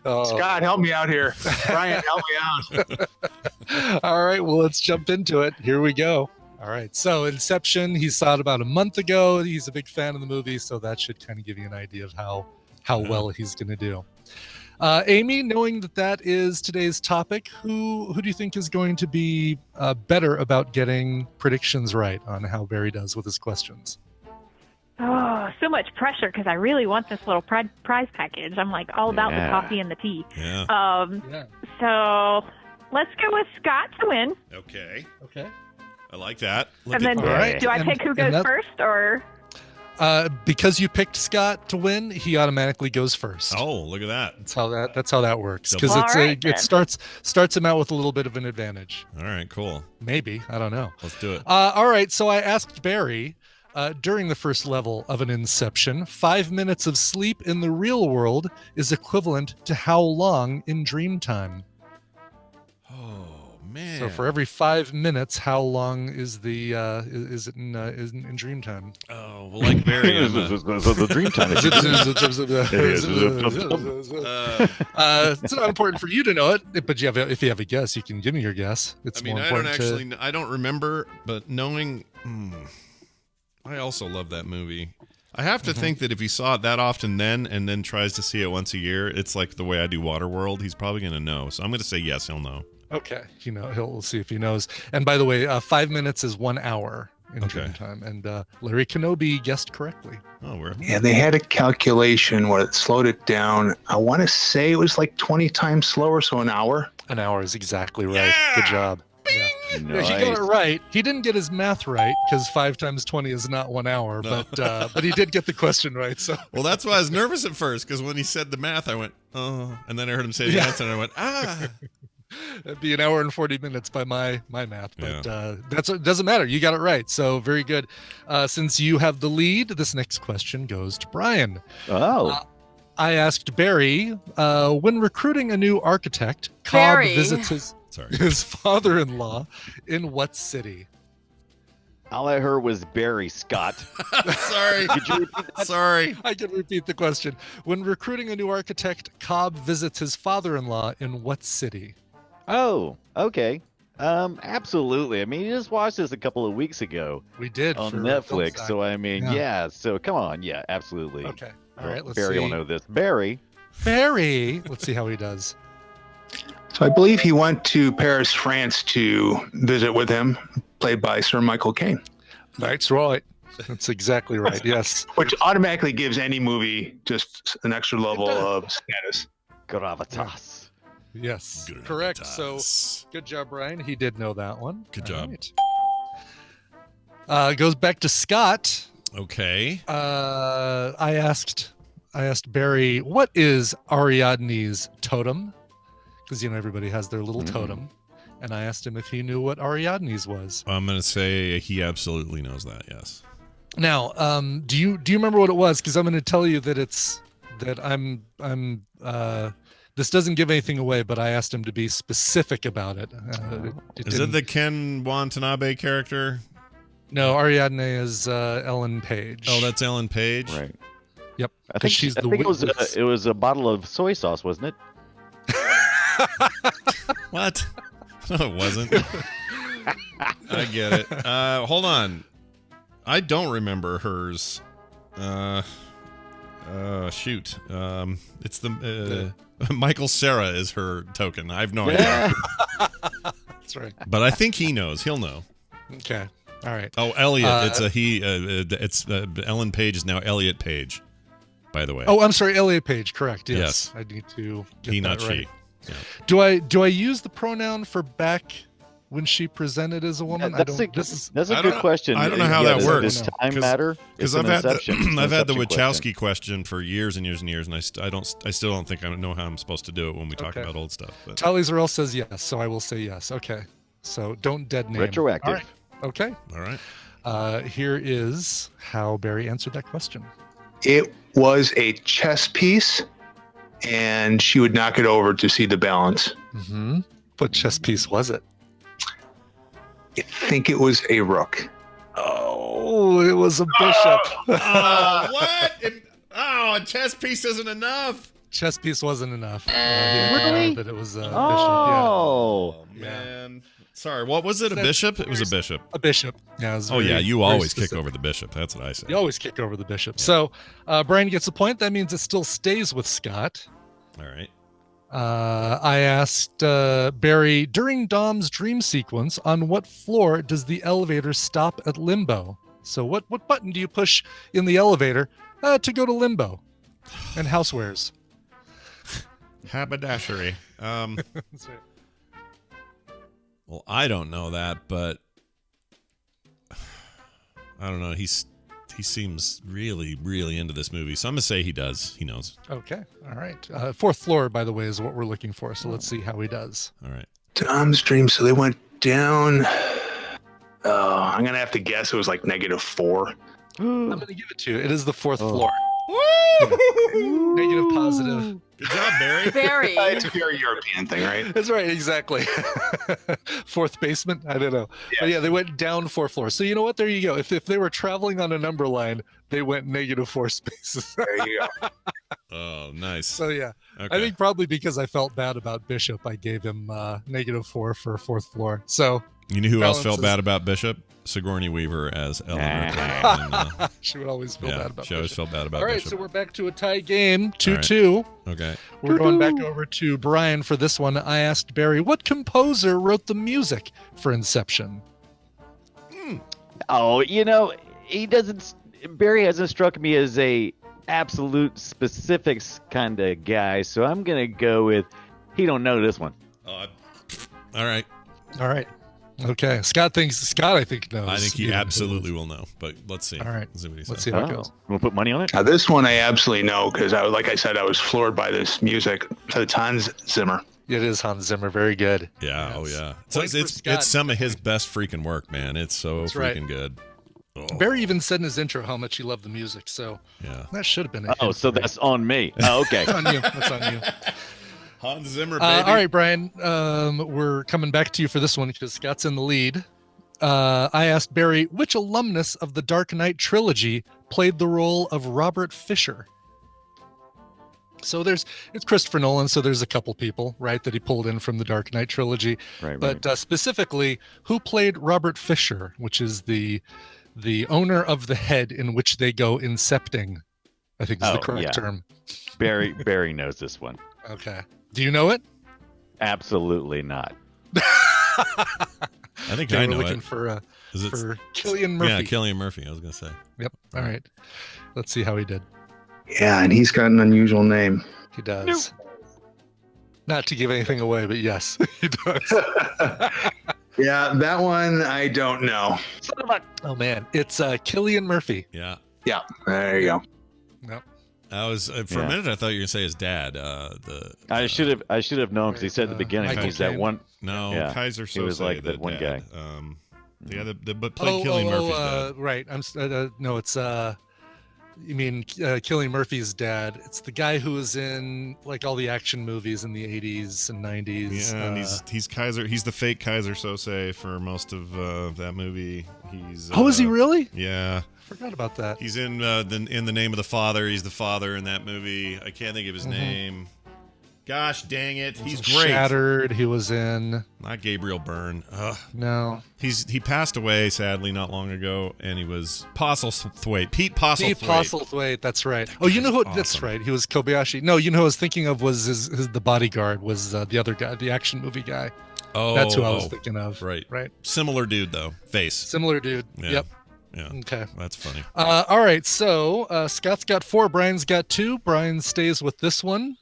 Scott, help me out here. Brian, help me out. All right, well, let's jump into it. Here we go. All right, so Inception, he saw it about a month ago. He's a big fan of the movie, so that should kind of give you an idea of how well he's going to do. Amy, knowing that is today's topic, who do you think is going to be better about getting predictions right on how Barry does with his questions? Oh, so much pressure because I really want this little prize package. I'm like all about the coffee and the tea. Yeah. So let's go with Scott to win. Okay. I like that. And then do I pick who goes first, or? Because you picked Scott to win, he automatically goes first. Oh, look at that. That's how that works. Because it starts him out with a little bit of an advantage. All right, cool. Maybe. I don't know. Let's do it. All right. So I asked Barry during the first level of an Inception, 5 minutes of sleep in the real world is equivalent to how long in dream time? Oh, man. So for every 5 minutes, how long is is it in dream time? Oh, well, like Barry, the dream time. It's not important for you to know it, but if you have a guess, you can give me your guess. It's more important. I don't remember, but knowing, I also love that movie. I have to think that if he saw it that often then and then tries to see it once a year, it's like the way I do Waterworld. He's probably going to know. So I'm going to say yes, he'll know. Okay, he'll see if he knows. And by the way, 5 minutes is 1 hour in dream time. And Larry Kenobi guessed correctly. Yeah, they had a calculation where it slowed it down. I want to say it was like 20 times slower, so an hour. An hour is exactly right. Yeah! Good job. Yeah. Nice. He got it right. He didn't get his math right because 5 times 20 is not 1 hour, but he did get the question right. So well, that's why I was nervous at first, because when he said the math, I went, oh, and then I heard him say the answer, and I went, ah. That'd be 1 hour and 40 minutes by my math, but it doesn't matter. You got it right, so very good. Since you have the lead, this next question goes to Brian. I asked Barry, when recruiting a new architect, Cobb visits his father-in-law in what city? All I heard was Barry, Scott. Sorry. Could you repeat that? Sorry. I can repeat the question. When recruiting a new architect, Cobb visits his father-in-law in what city? Oh, okay. Absolutely. I mean, you just watched this a couple of weeks ago. We did on for Netflix. Film So I mean, Yeah. yeah. So come on, yeah, absolutely. Okay. All right. Let's Barry see. will know this. Barry. Let's see how he does. So I believe he went to Paris, France to visit with him, played by Sir Michael Caine. That's right. That's exactly right. Yes. Which automatically gives any movie just an extra level of status. Gravitas. Yes. Good Correct. gravitas. So good job, Brian. He did know that one. Good All job. right. Goes back to Scott. Okay. I asked Barry, what is Ariadne's totem? Because everybody has their little totem, and I asked him if he knew what Ariadne's was. I'm gonna say he absolutely knows that. Yes. Now, do you remember what it was? Because I'm going to tell you that this doesn't give anything away, but I asked him to be specific about it. Is it the Ken Watanabe character? No, Ariadne is Ellen Page. Oh, that's Ellen Page. Right. Yep. I think she's it was a bottle of soy sauce, wasn't it? What? No, it wasn't. I get it. Hold on. I don't remember hers. Shoot. It's the Michael Cera is her token. I have no idea. That's right. But I think he knows. He'll know. Okay. All right. Oh, Elliot. It's a he. It's Ellen Page is now Elliot Page. By the way. Oh, I'm sorry, Elliot Page. Correct. Yes. I need to get He, that not right. she. Yeah. Do I use the pronoun for back when she presented as a woman? That's a good question. I don't know how that works. Does time matter? Because I've had the Wachowski question for years and years and years, and I still don't think I know how I'm supposed to do it when we talk about old stuff. But. Tally Zarell says yes, so I will say yes. Okay, so don't dead name. Retroactive. All right. Okay. All right. Here is how Barry answered that question. It was a chess piece, and she would knock it over to see the balance. Mm-hmm. What chess piece was it? I think it was a rook. Oh, it was a bishop. What? A chess piece isn't enough. Chess piece wasn't enough. Really? That it was a bishop. Oh, man. Sorry, what was it? A bishop? It was a bishop. A bishop. Yeah. You always kick over the bishop. That's what I say. You always kick over the bishop. Yeah. So Brian gets a point. That means it still stays with Scott. All right. I asked Barry, during Dom's dream sequence, on what floor does the elevator stop at limbo? So what button do you push in the elevator to go to limbo? And housewares. Haberdashery. That's right. Well, I don't know that, but I don't know. He seems really, really into this movie, so I'm gonna say he does. He knows. Okay, all right. Fourth floor, by the way, is what we're looking for. So let's see how he does. All right. Dom's dream. So they went down. I'm gonna have to guess it was like -4. I'm gonna give it to you. It is the fourth floor. Negative positive. Good job, Barry. Very. It's a very European thing, right? That's right, exactly. Fourth basement? I don't know. Yeah. But yeah, they went down 4 floors. So you know what? There you go. If they were traveling on a number line, they went -4 spaces. There you go. Oh, nice. So yeah, okay. I think probably because I felt bad about Bishop, I gave him -4 for 4th floor. So you knew who else felt bad about Bishop? Sigourney Weaver as Ellen Ripley. She would always feel bad about She always felt bad about All right, Bishop. so we're back to a tie game, 2-2. Okay. We're going back over to Brian for this one. I asked Barry, what composer wrote the music for Inception? Oh, Barry hasn't struck me as a absolute specifics kind of guy, so I'm going to go with, he don't know this one. All right. All right. Okay. Scott, I think, knows. I think he absolutely will know, but let's see. All right. Let's see what he says. Let's see how it goes. We'll put money on it? Now, this one I absolutely know because, like I said, I was floored by this music. It's Hans Zimmer. It is Hans Zimmer. Very good. Yeah. Yes. Oh, yeah. Point It's some of his best freaking work, man. It's so That's freaking right. good. Oh. Barry even said in his intro how much he loved the music, so yeah, that should have been so that's on me. Oh, okay. That's on you. That's on you. Hans Zimmer, baby. All right, Brian. We're coming back to you for this one because Scott's in the lead. I asked Barry, which alumnus of the Dark Knight trilogy played the role of Robert Fisher? So it's Christopher Nolan, so there's a couple people, right, that he pulled in from the Dark Knight trilogy. Right. But specifically, who played Robert Fisher, which is the owner of the head in which they go incepting, I think is the correct term. Barry knows this one. Okay. Do you know it? Absolutely not. I think I know looking it. for Cillian Murphy. Yeah, Cillian Murphy, I was going to say. Yep. All right. Let's see how he did. Yeah, and he's got an unusual name. He does. Not to give anything away, but yes, he does. Yeah, that one I don't know. Oh man, it's Cillian Murphy. Yeah. Yeah, there you go. Yep. I was for a minute I thought you were going to say his dad. I should have known because he said at the beginning he's that one. No, yeah, Kaiser Sose. He was like that one dad. guy. But played Cillian Murphy's dad. Right. No, it's you mean Cillian Murphy's dad? It's the guy who was in like all the action movies in the 80s and 90s. Yeah, and he's Kaiser. He's the fake Kaiser Sose for most of that movie. He's is he really? Yeah. Forgot about that. He's in the Name of the Father. He's the father in that movie. I can't think of his name. Gosh dang it! He's great. Shattered. He was in. Not Gabriel Byrne. Ugh. No. He passed away sadly not long ago, and he was Postlethwaite. Pete Postlethwaite. Pete Postlethwaite. That's right. Oh, you know who? Awesome. That's right. He was Kobayashi. No, you know who I was thinking of was the bodyguard. Was the other guy, the action movie guy. Oh, that's who I was thinking of. Right. Right. Similar dude though. Face. Similar dude. Yeah. Yep. Yeah. Okay. That's funny. All right. So Scott's got 4. Brian's got 2. Brian stays with this one.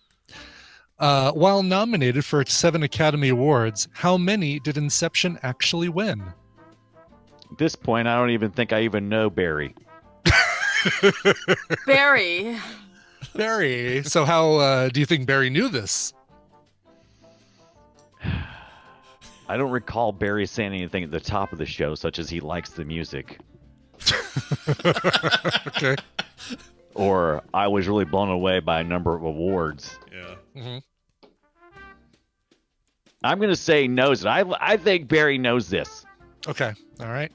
While nominated for 7 Academy Awards, how many did Inception actually win? At this point, I don't even think I even know Barry. Barry. So how do you think Barry knew this? I don't recall Barry saying anything at the top of the show, such as he likes the music. Okay. Or I was really blown away by a number of awards. Yeah. Mm-hmm. I'm going to say knows it. I think Barry knows this. Okay. All right.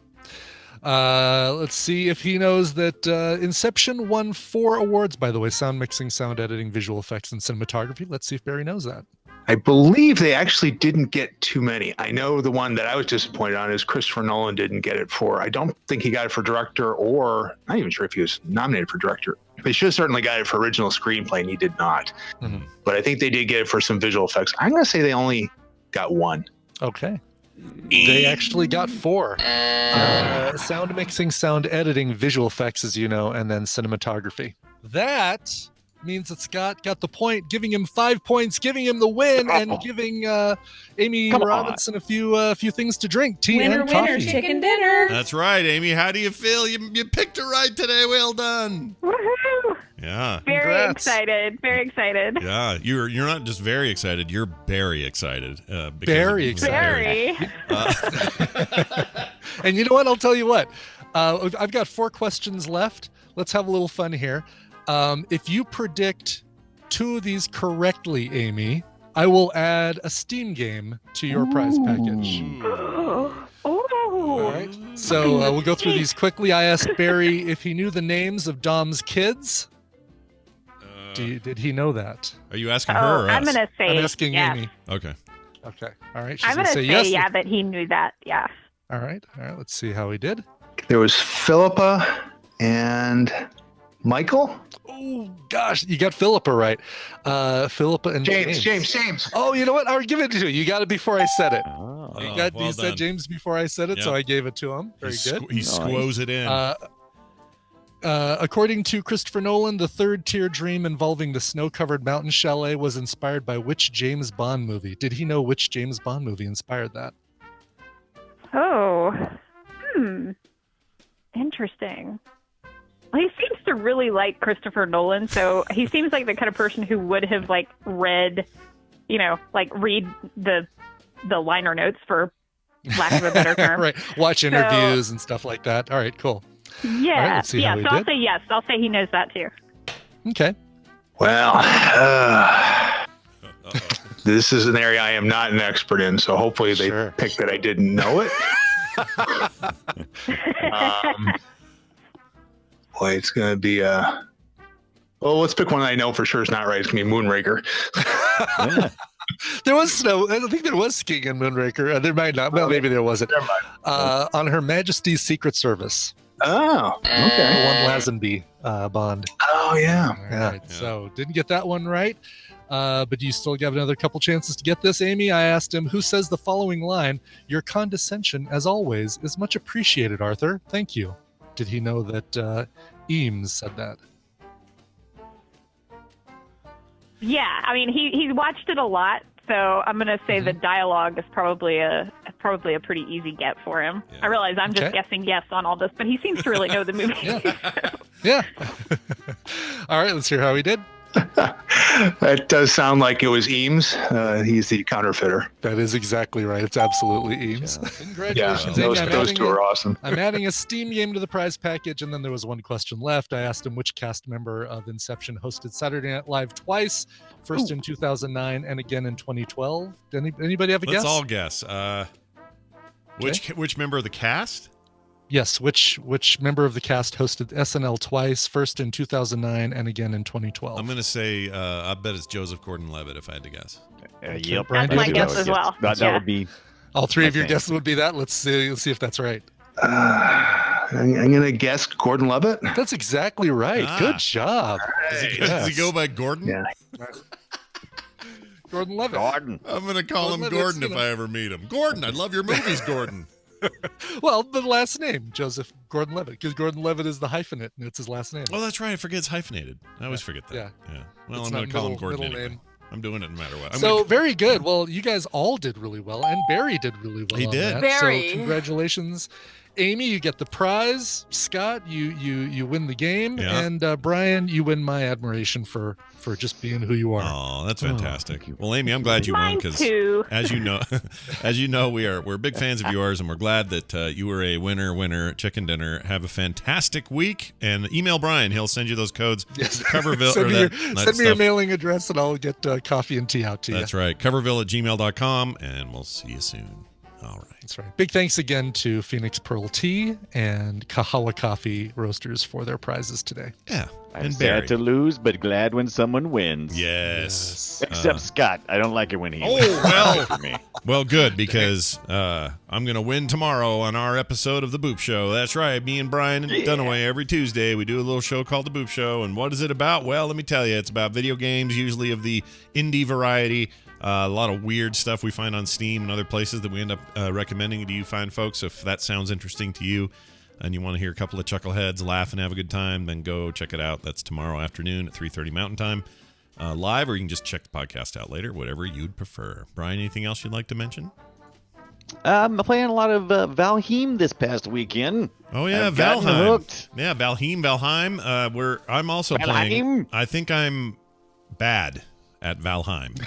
Let's see if he knows that Inception won 4 awards, by the way: sound mixing, sound editing, visual effects, and cinematography. Let's see if Barry knows that. I believe they actually didn't get too many. I know the one that I was disappointed on is Christopher Nolan didn't get it for. I don't think he got it for director, or I'm not even sure if he was nominated for director. They should have certainly got it for original screenplay, and he did not. Mm-hmm. But I think they did get it for some visual effects. I'm going to say they only got 1. Okay. They actually got 4. Sound mixing, sound editing, visual effects, as you know, and then cinematography. That means that Scott got the point, giving him 5 points, giving him the win, and giving Amy Robinson a few things to drink, tea and coffee. Winner, chicken dinner. That's right, Amy. How do you feel? You picked her right today. Well done. Woohoo! Yeah. Very excited. Very excited. Yeah. You're not just very excited. You're very excited. Very excited. Very. And you know what? I'll tell you what. I've got 4 questions left. Let's have a little fun here. If you predict 2 of these correctly, Amy, I will add a Steam game to your prize package. All right. So we'll go through these quickly. I asked Barry if he knew the names of Dom's kids. Did he know that? Are you asking her or us? I'm going to say I'm asking yes. Amy. Okay. Okay. All right. She's I'm going to say yes. yeah, that he knew that. Yeah. All right. Let's see how he did. There was Philippa and Michael. Oh gosh, you got Philippa right. Philippa and James. Oh, you know what? I'll give it to you. You got it before I said it. Well You said done. James before I said it, so I gave it to him. Very good. He squoze it in. According to Christopher Nolan, the third tier dream involving the snow-covered mountain chalet was inspired by which James Bond movie? Did he know which James Bond movie inspired that? Oh. Interesting. Well, he seems to really like Christopher Nolan, so he seems like the kind of person who would have read the liner notes, for lack of a better term. Right. Watch interviews and stuff like that. All right, cool. Yeah. All right, let's see how he I'll did. say yes. I'll say he knows that too. Okay. Well, this is an area I am not an expert in, so hopefully they picked that I didn't know it. Boy, it's going to be a Well, let's pick one that I know for sure is not right. It's going to be Moonraker. Yeah. There was snow. I think there was skiing in Moonraker. There might not. Well, maybe there wasn't. On Her Majesty's Secret Service. Oh, okay. One Lazenby Bond. Oh, yeah. Right. So didn't get that one right. But you still have another couple chances to get this, Amy. I asked him, who says the following line, "Your condescension, as always, is much appreciated, Arthur. Thank you." Did he know that Eames said that? Yeah, I mean, he watched it a lot, so I'm going to say the dialogue is probably a pretty easy get for him. Yeah. I realize I'm just guessing yes on all this, but he seems to really know the movie. Yeah. All right, let's hear how he did. That does sound like it was Eames. He's the counterfeiter. That is exactly right. It's absolutely Eames. Congratulations, Amy. Those two are awesome. I'm adding a Steam game to the prize package, and then there was one question left. I asked him which cast member of Inception hosted Saturday Night Live twice, first in 2009 and again in 2012. Anybody have a guess? Let's all guess. Which member of the cast? Yes, which member of the cast hosted SNL twice, first in 2009 and again in 2012? I'm going to say, I bet it's Joseph Gordon-Levitt, if I had to guess. Yep. That's my guess as well. That would be... All three of your guesses would be that? Let's see if that's right. I'm going to guess Gordon-Levitt. That's exactly right. Good job. Hey, does he go by Gordon? Yeah. Gordon-Levitt. Gordon. I'm going to call him Gordon if I ever meet him. Gordon, I love your movies, Gordon. Well, the last name, Joseph Gordon-Levitt, because Gordon-Levitt is the hyphenate, and it's his last name. Oh, that's right. I forget it's hyphenated. I always forget that. Yeah. Well, It's I'm going to call him Gordon middle anyway. name. I'm doing it no matter what. Very good. Well, you guys all did really well, and Barry did really well. He did. Barry. So congratulations. Amy, you get the prize. Scott, you win the game. Yeah. And Brian, you win my admiration for just being who you are. Oh, that's fantastic. Well, Amy, I'm glad you won because, as you know, we're big fans of yours, and we're glad that you were a winner, chicken dinner. Have a fantastic week, and email Brian. He'll send you those codes. Yes. Coverville. Send me your mailing address, and I'll get coffee and tea out to you. That's right. Coverville@gmail.com, and we'll see you soon. All right. That's right. Big thanks again to Phoenix Pearl Tea and Kahala Coffee Roasters for their prizes today. Yeah. I'm sad to lose, but glad when someone wins. Yes. Except Scott. I don't like it when he wins. Oh, well. For me. Well, good, because I'm going to win tomorrow on our episode of The Boop Show. That's right. Me and Brian and Dunaway every Tuesday, we do a little show called The Boop Show. And what is it about? Well, let me tell you. It's about video games, usually of the indie variety. A lot of weird stuff we find on Steam and other places that we end up recommending to you fine folks. If that sounds interesting to you and you want to hear a couple of chuckleheads laugh and have a good time, then go check it out. That's tomorrow afternoon at 3:30 Mountain Time live, or you can just check the podcast out later, whatever you'd prefer. Brian, anything else you'd like to mention? I'm playing a lot of Valheim this past weekend. Oh, yeah, Valheim. Hooked. Yeah, Valheim. I'm also playing. I think I'm bad at Valheim.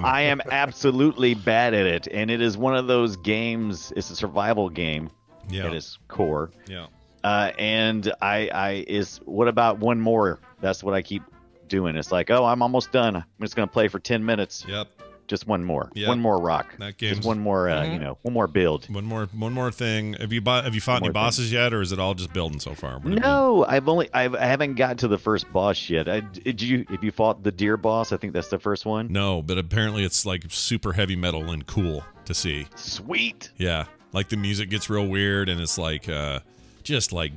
I am absolutely bad at it, and it is one of those games. It's a survival game at its core. Yeah. And what about one more? That's what I keep doing. It's like, I'm almost done. I'm just going to play for 10 minutes. Yep. Just one more. Yep. One more rock. That game's just one more. One more build. One more thing. Have you fought any bosses yet, or is it all just building so far? No, I haven't got to the first boss yet. Have you fought the deer boss? I think that's the first one. No, but apparently it's like super heavy metal and cool to see. Sweet. Yeah, like the music gets real weird, and it's like just like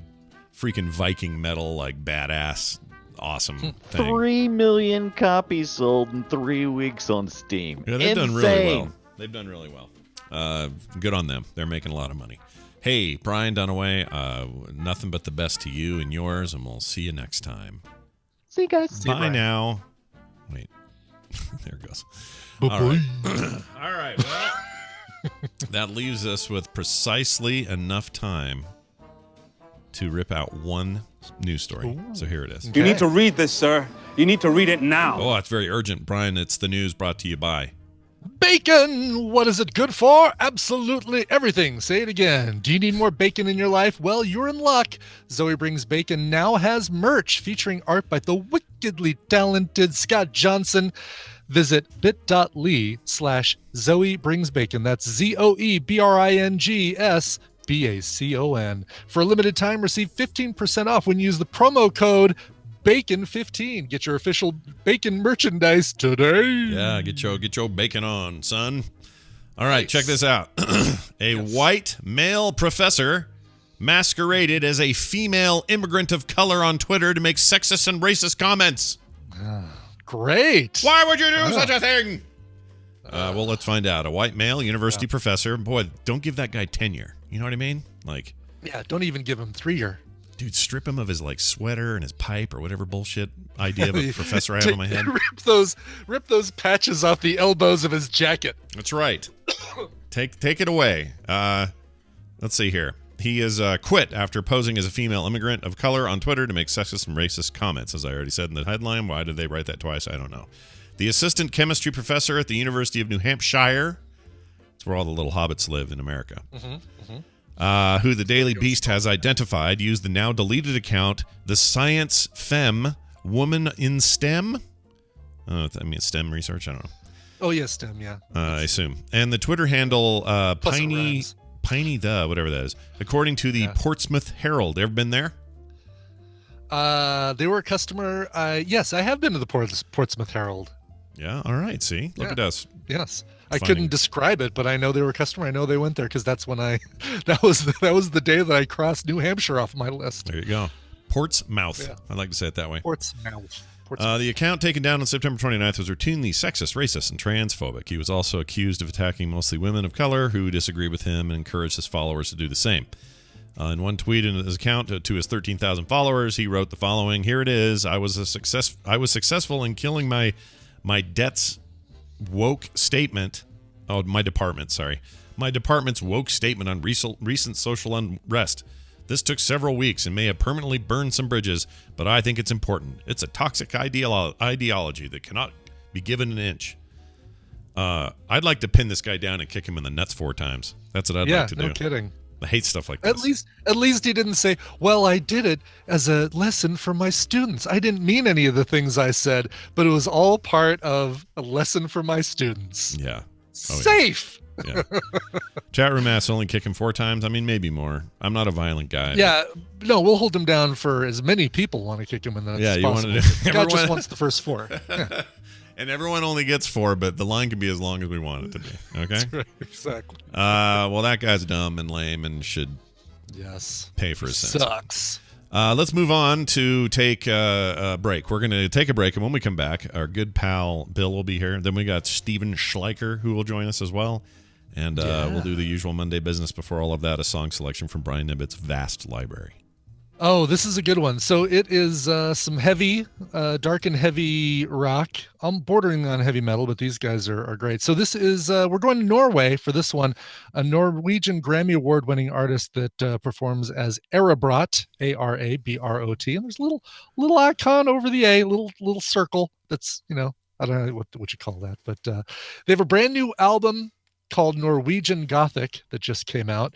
freaking Viking metal, like badass. Awesome thing. 3 million copies sold in 3 weeks on Steam. Yeah, they've done really well. They've done really well. Good on them. They're making a lot of money. Hey, Brian Dunaway, nothing but the best to you and yours, and we'll see you next time. See you guys. Bye now. Wait. There it goes. All right. All right. Well, that leaves us with precisely enough time to rip out one news story. Ooh. So here it is. Okay. You need to read this, sir. You need to read it now. Oh, it's very urgent. Brian, it's the news brought to you by bacon. What is it good for? Absolutely everything. Say it again. Do you need more bacon in your life? Well, you're in luck. Zoe Brings Bacon now has merch featuring art by the wickedly talented Scott Johnson. Visit bit.ly/Zoe Brings Bacon. That's ZOEBRINGS BACON. For a limited time, receive 15% off when you use the promo code Bacon15. Get your official Bacon merchandise today. Yeah, get your bacon on, son. All right, check this out. White male professor masqueraded as a female immigrant of color on Twitter to make sexist and racist comments. Great. Why would you do such a thing? Well, let's find out. A white male university professor. Boy, don't give that guy tenure. You know what I mean? Like, yeah, don't even give him 3-year. Dude, strip him of his like sweater and his pipe or whatever bullshit idea of a professor I have in my head. Rip those patches off the elbows of his jacket. That's right. Take it away. Let's see here. He is quit after posing as a female immigrant of color on Twitter to make sexist and racist comments, as I already said in the headline. Why did they write that twice? I don't know. The assistant chemistry professor at the University of New Hampshire, that's where all the little hobbits live in America, who the Daily Beast has identified, used the now deleted account, the Science Femme Woman in STEM. I mean, STEM research? I don't know. Oh, yeah, STEM, yeah. I assume. And the Twitter handle, Piney the, whatever that is, according to the Portsmouth Herald. Ever been there? They were a customer. Yes, I have been to the Portsmouth Herald. Yeah, all right. See, look at us. Yes. I couldn't describe it, but I know they were a customer. I know they went there because that's when that was the day that I crossed New Hampshire off my list. There you go. Portsmouth. Yeah. I like to say it that way. Portsmouth. The account taken down on September 29th was routinely sexist, racist, and transphobic. He was also accused of attacking mostly women of color who disagree with him and encouraged his followers to do the same. In one tweet in his account to his 13,000 followers, he wrote the following: "Here it is. I was successful in killing my debt's woke statement. Oh, my department. Sorry, my department's woke statement on recent social unrest. This took several weeks and may have permanently burned some bridges, but I think it's important. It's a toxic ideology that cannot be given an inch." I'd like to pin this guy down and kick him in the nuts 4 times. That's what I'd like to do. Yeah, no kidding. I hate stuff like this. At least he didn't say, "Well, I did it as a lesson for my students. I didn't mean any of the things I said, but it was all part of a lesson for my students." Yeah. Safe. Yeah. Chat room asks only kick him 4 times. I mean, maybe more. I'm not a violent guy. Yeah. No, we'll hold him down for as many people want to kick him in the nuts as possible. You want to do. God just wants the first 4. Yeah. And everyone only gets 4, but the line can be as long as we want it to be. Okay? That's right, exactly. Well, that guy's dumb and lame and should pay for his sins. Sucks. Let's move on to take a break. We're going to take a break, and when we come back, our good pal Bill will be here. Then we got Steven Schleicher, who will join us as well. And we'll do the usual Monday business before all of that, a song selection from Brian Ibbett's vast library. Oh, this is a good one. So it is some heavy, dark and heavy rock. I'm bordering on heavy metal, but these guys are great. So this is, we're going to Norway for this one, a Norwegian Grammy Award-winning artist that performs as Arabrot, A-R-A-B-R-O-T. And there's a little icon over the A, little circle that's, I don't know what you call that, but they have a brand new album called Norwegian Gothic that just came out.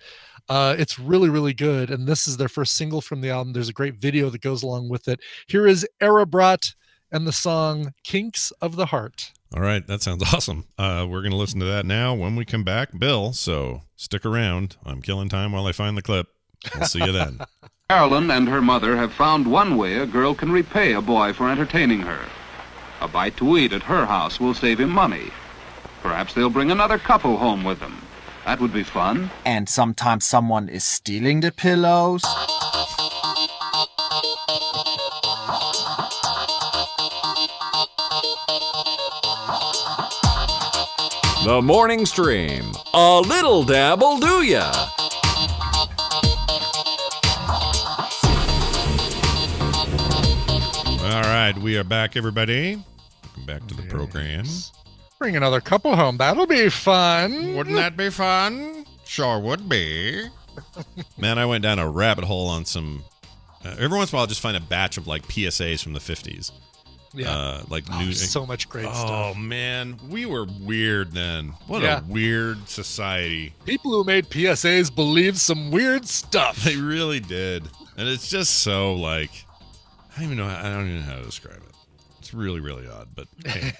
It's really, really good, and this is their first single from the album. There's a great video that goes along with it. Here is Arabrot and the song Kinks of the Heart. All right, that sounds awesome. We're going to listen to that now when we come back, Bill, so stick around. I'm killing time while I find the clip. I'll see you then. Carolyn and her mother have found one way a girl can repay a boy for entertaining her. A bite to eat at her house will save him money. Perhaps they'll bring another couple home with them. That would be fun. And sometimes someone is stealing the pillows. The Morning Stream. A little dabble do ya? All right, we are back, everybody. Welcome back to the program. Bring another couple home. That'll be fun. Wouldn't that be fun? Sure would be. Man, I went down a rabbit hole on some... every once in a while, I'll just find a batch of like PSAs from the 50s. Yeah. News. So much great stuff. Oh, man. We were weird then. What a weird society. People who made PSAs believed some weird stuff. They really did. And it's just so like... I don't even know how to describe it. It's really, really odd, but hey,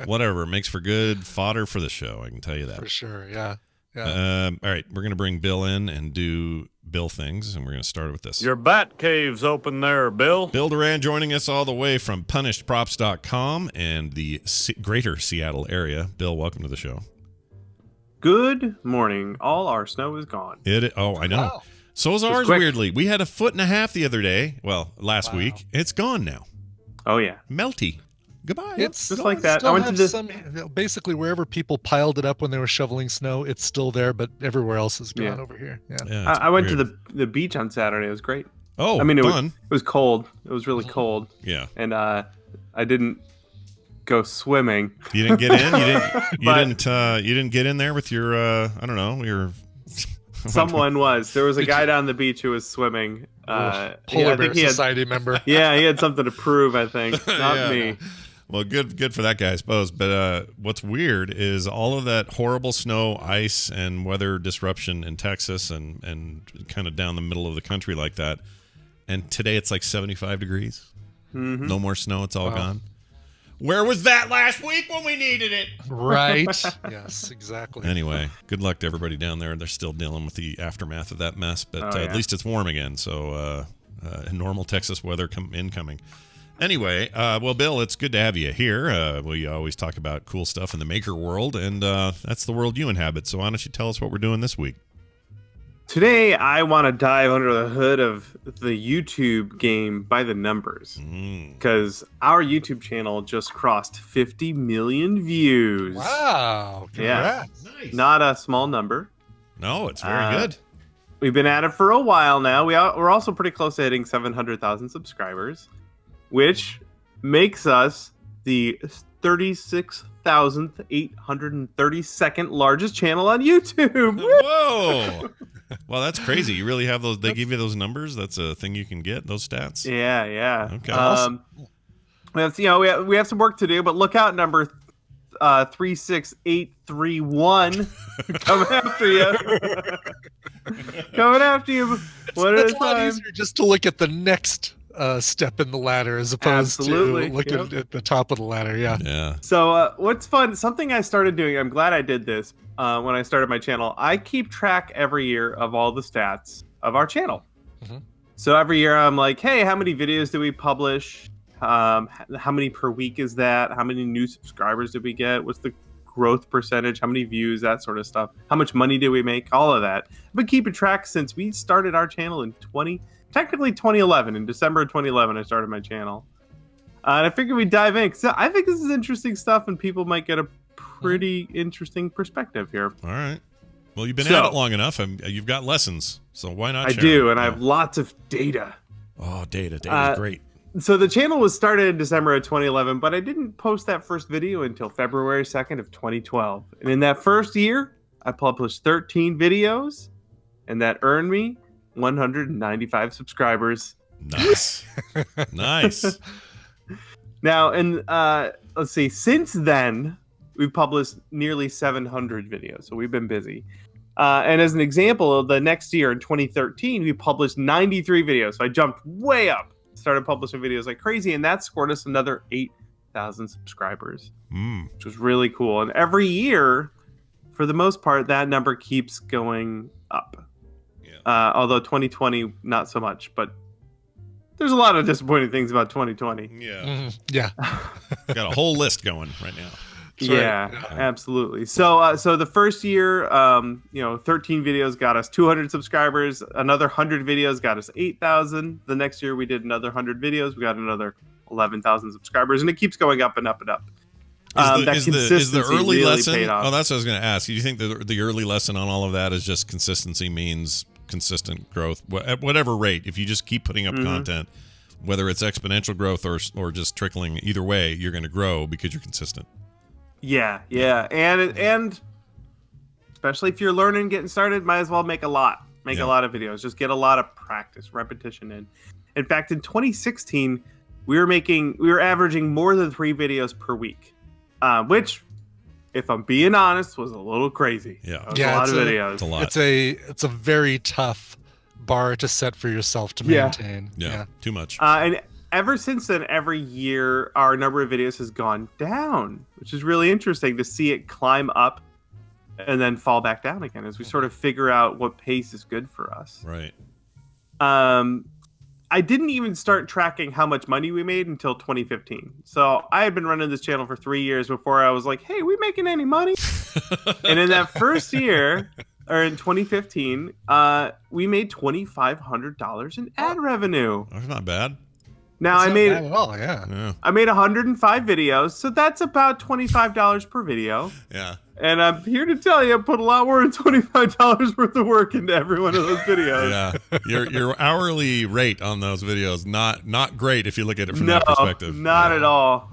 whatever. It makes for good fodder for the show. I can tell you that. For sure, yeah. All right, we're going to bring Bill in and do Bill things, and we're going to start with this. Your bat cave's open there, Bill. Bill Duran joining us all the way from punishedprops.com and the greater Seattle area. Bill, welcome to the show. Good morning. All our snow is gone. I know. Wow. So's ours, weirdly. We had 1.5 feet the other day. Well, last week. It's gone now. Oh, yeah. Melty. Goodbye. It's just like that. I went to this. Basically, wherever people piled it up when they were shoveling snow, it's still there, but everywhere else is gone over here. Yeah. I went to the beach on Saturday. It was great. Oh, I mean, it fun. was cold. It was really cold. Yeah. And I didn't go swimming. You didn't get in. You didn't get in there with your. I don't know. Your. Someone was. There was a guy down the beach who was swimming. Polar Bear Society member. Yeah, he had something to prove, I think. Not me. Well, good for that guy, I suppose. But what's weird is all of that horrible snow, ice, and weather disruption in Texas and kind of down the middle of the country like that. And today it's like 75 degrees. Mm-hmm. No more snow. It's all gone. Where was that last week when we needed it? Right. Yes, exactly. Anyway, good luck to everybody down there. They're still dealing with the aftermath of that mess, but at least it's warm again. So normal Texas weather incoming. Anyway, well, Bill, it's good to have you here. We always talk about cool stuff in the maker world, and that's the world you inhabit. So why don't you tell us what we're doing this week? Today, I want to dive under the hood of the YouTube game by the numbers, because our YouTube channel just crossed 50 million views. Wow. Congrats. Yeah. Nice. Not a small number. No, it's very good. We've been at it for a while now. We're also pretty close to hitting 700,000 subscribers, which makes us the 36,832nd largest channel on YouTube. Whoa. Well, that's crazy. You really have those? They give you those numbers? That's a thing you can get, those stats? Yeah. Okay. Awesome. We have some work to do, but look out, number 36831 coming after you. Coming after you. It's a lot easier just to look at the next step in the ladder as opposed to looking at the top of the ladder. Yeah. So what's fun, something I started doing, I'm glad I did this when I started my channel. I keep track every year of all the stats of our channel. Mm-hmm. So every year I'm like, hey, how many videos do we publish? How many per week is that? How many new subscribers did we get? What's the growth percentage? How many views? That sort of stuff. How much money did we make? All of that. I've been keeping track since we started our channel in 2011. In December of 2011, I started my channel. And I figured we'd dive in, because I think this is interesting stuff, and people might get a pretty interesting perspective here. All right. Well, you've been at it long enough. You've got lessons, so why not share? I do, and I have lots of data. Oh, data is great. So the channel was started in December of 2011, but I didn't post that first video until February 2nd of 2012. And in that first year, I published 13 videos, and that earned me 195 subscribers. Nice. Nice. Now, and let's see, since then, we've published nearly 700 videos, so we've been busy. And as an example, the next year in 2013, we published 93 videos. So I jumped way up, started publishing videos like crazy, and that scored us another 8,000 subscribers, which was really cool. And every year, for the most part, that number keeps going up. Although 2020, not so much, but there's a lot of disappointing things about 2020. Yeah. Yeah. Got a whole list going right now. Yeah, absolutely. So the first year, 13 videos got us 200 subscribers. Another 100 videos got us 8,000. The next year we did another 100 videos. We got another 11,000 subscribers, and it keeps going up and up and up. Is the early really lesson? paid off. Oh, that's what I was going to ask. Do you think the early lesson on all of that is just consistency means consistent growth at whatever rate? If you just keep putting up content, whether it's exponential growth or just trickling, either way, you're going to grow because you're consistent. Yeah, and especially if you're learning, getting started, might as well make a lot a lot of videos. Just get a lot of practice, repetition in. In fact, in 2016, we were averaging more than 3 videos per week, which, if I'm being honest, was a little crazy. Yeah, a lot of videos. It's a lot. It's a very tough bar to set for yourself to maintain. Yeah, too much. And ever since then, every year, our number of videos has gone down, which is really interesting to see it climb up and then fall back down again as we sort of figure out what pace is good for us. Right. I didn't even start tracking how much money we made until 2015. So I had been running this channel for 3 years before I was like, hey, we making any money? And in that first year, or in 2015, we made $2,500 in ad revenue. That's not bad. Now That's I made not bad at all, yeah. I made 105 videos, so that's about $25 per video. Yeah. And I'm here to tell you, I put a lot more than $25 worth of work into every one of those videos. Yeah. Your hourly rate on those videos not great if you look at it from that perspective. Not at all.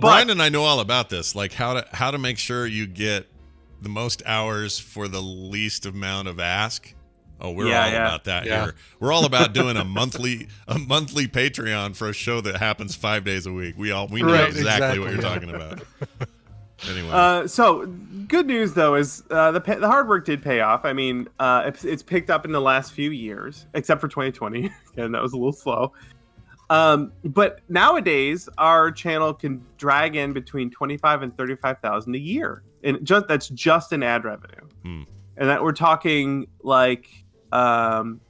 Brian and I know all about this, like how to make sure you get the most hours for the least amount of ask. Oh, we're all about that here. We're all about doing a monthly Patreon for a show that happens 5 days a week. We know exactly what you're talking about. Anyway, so good news though is the hard work did pay off. I mean, it's picked up in the last few years, except for 2020, and that was a little slow. But nowadays, our channel can drag in between 25 and 35,000 a year, and that's just in ad revenue. And that we're talking like 11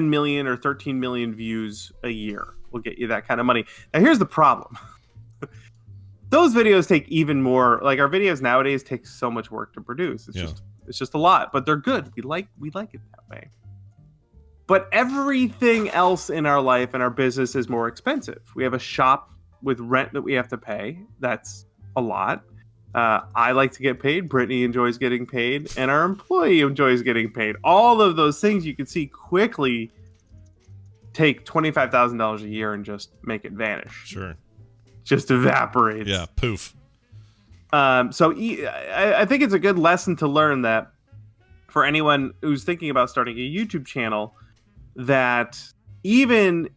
million or 13 million views a year will get you that kind of money. Now, here's the problem. Those videos take even more. Like our videos nowadays take so much work to produce. It's just a lot, but they're good. We like it that way. But everything else in our life and our business is more expensive. We have a shop with rent that we have to pay. That's a lot. I like to get paid. Brittany enjoys getting paid, and our employee enjoys getting paid. All of those things you can see quickly take $25,000 a year and just make it vanish. Sure. Just evaporates. Yeah, poof. So I think it's a good lesson to learn that for anyone who's thinking about starting a YouTube channel, that even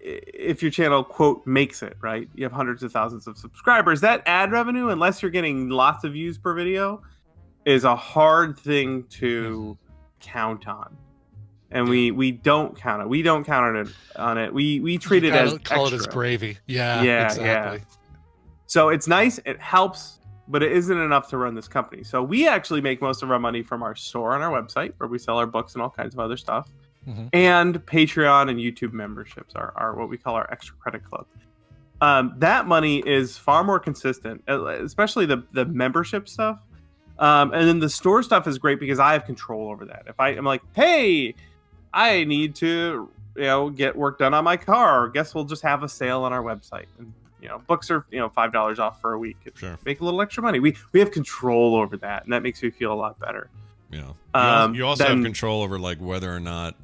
if your channel, quote, makes it, right? You have hundreds of thousands of subscribers. That ad revenue, unless you're getting lots of views per video, is a hard thing to count on. And we don't count it. We don't count on it. We treat it as call extra. it as gravy. Yeah, exactly. So it's nice. It helps, but it isn't enough to run this company. So we actually make most of our money from our store on our website, where we sell our books and all kinds of other stuff. And Patreon and YouTube memberships are what we call our extra credit club. That money is far more consistent, especially the membership stuff. And then the store stuff is great because I have control over that. If I'm like, hey, I need to, get work done on my car, guess we'll just have a sale on our website. And, books are, $5 off for a week. Sure. Make a little extra money. We have control over that, and that makes me feel a lot better. Yeah. You also have control over like whether or not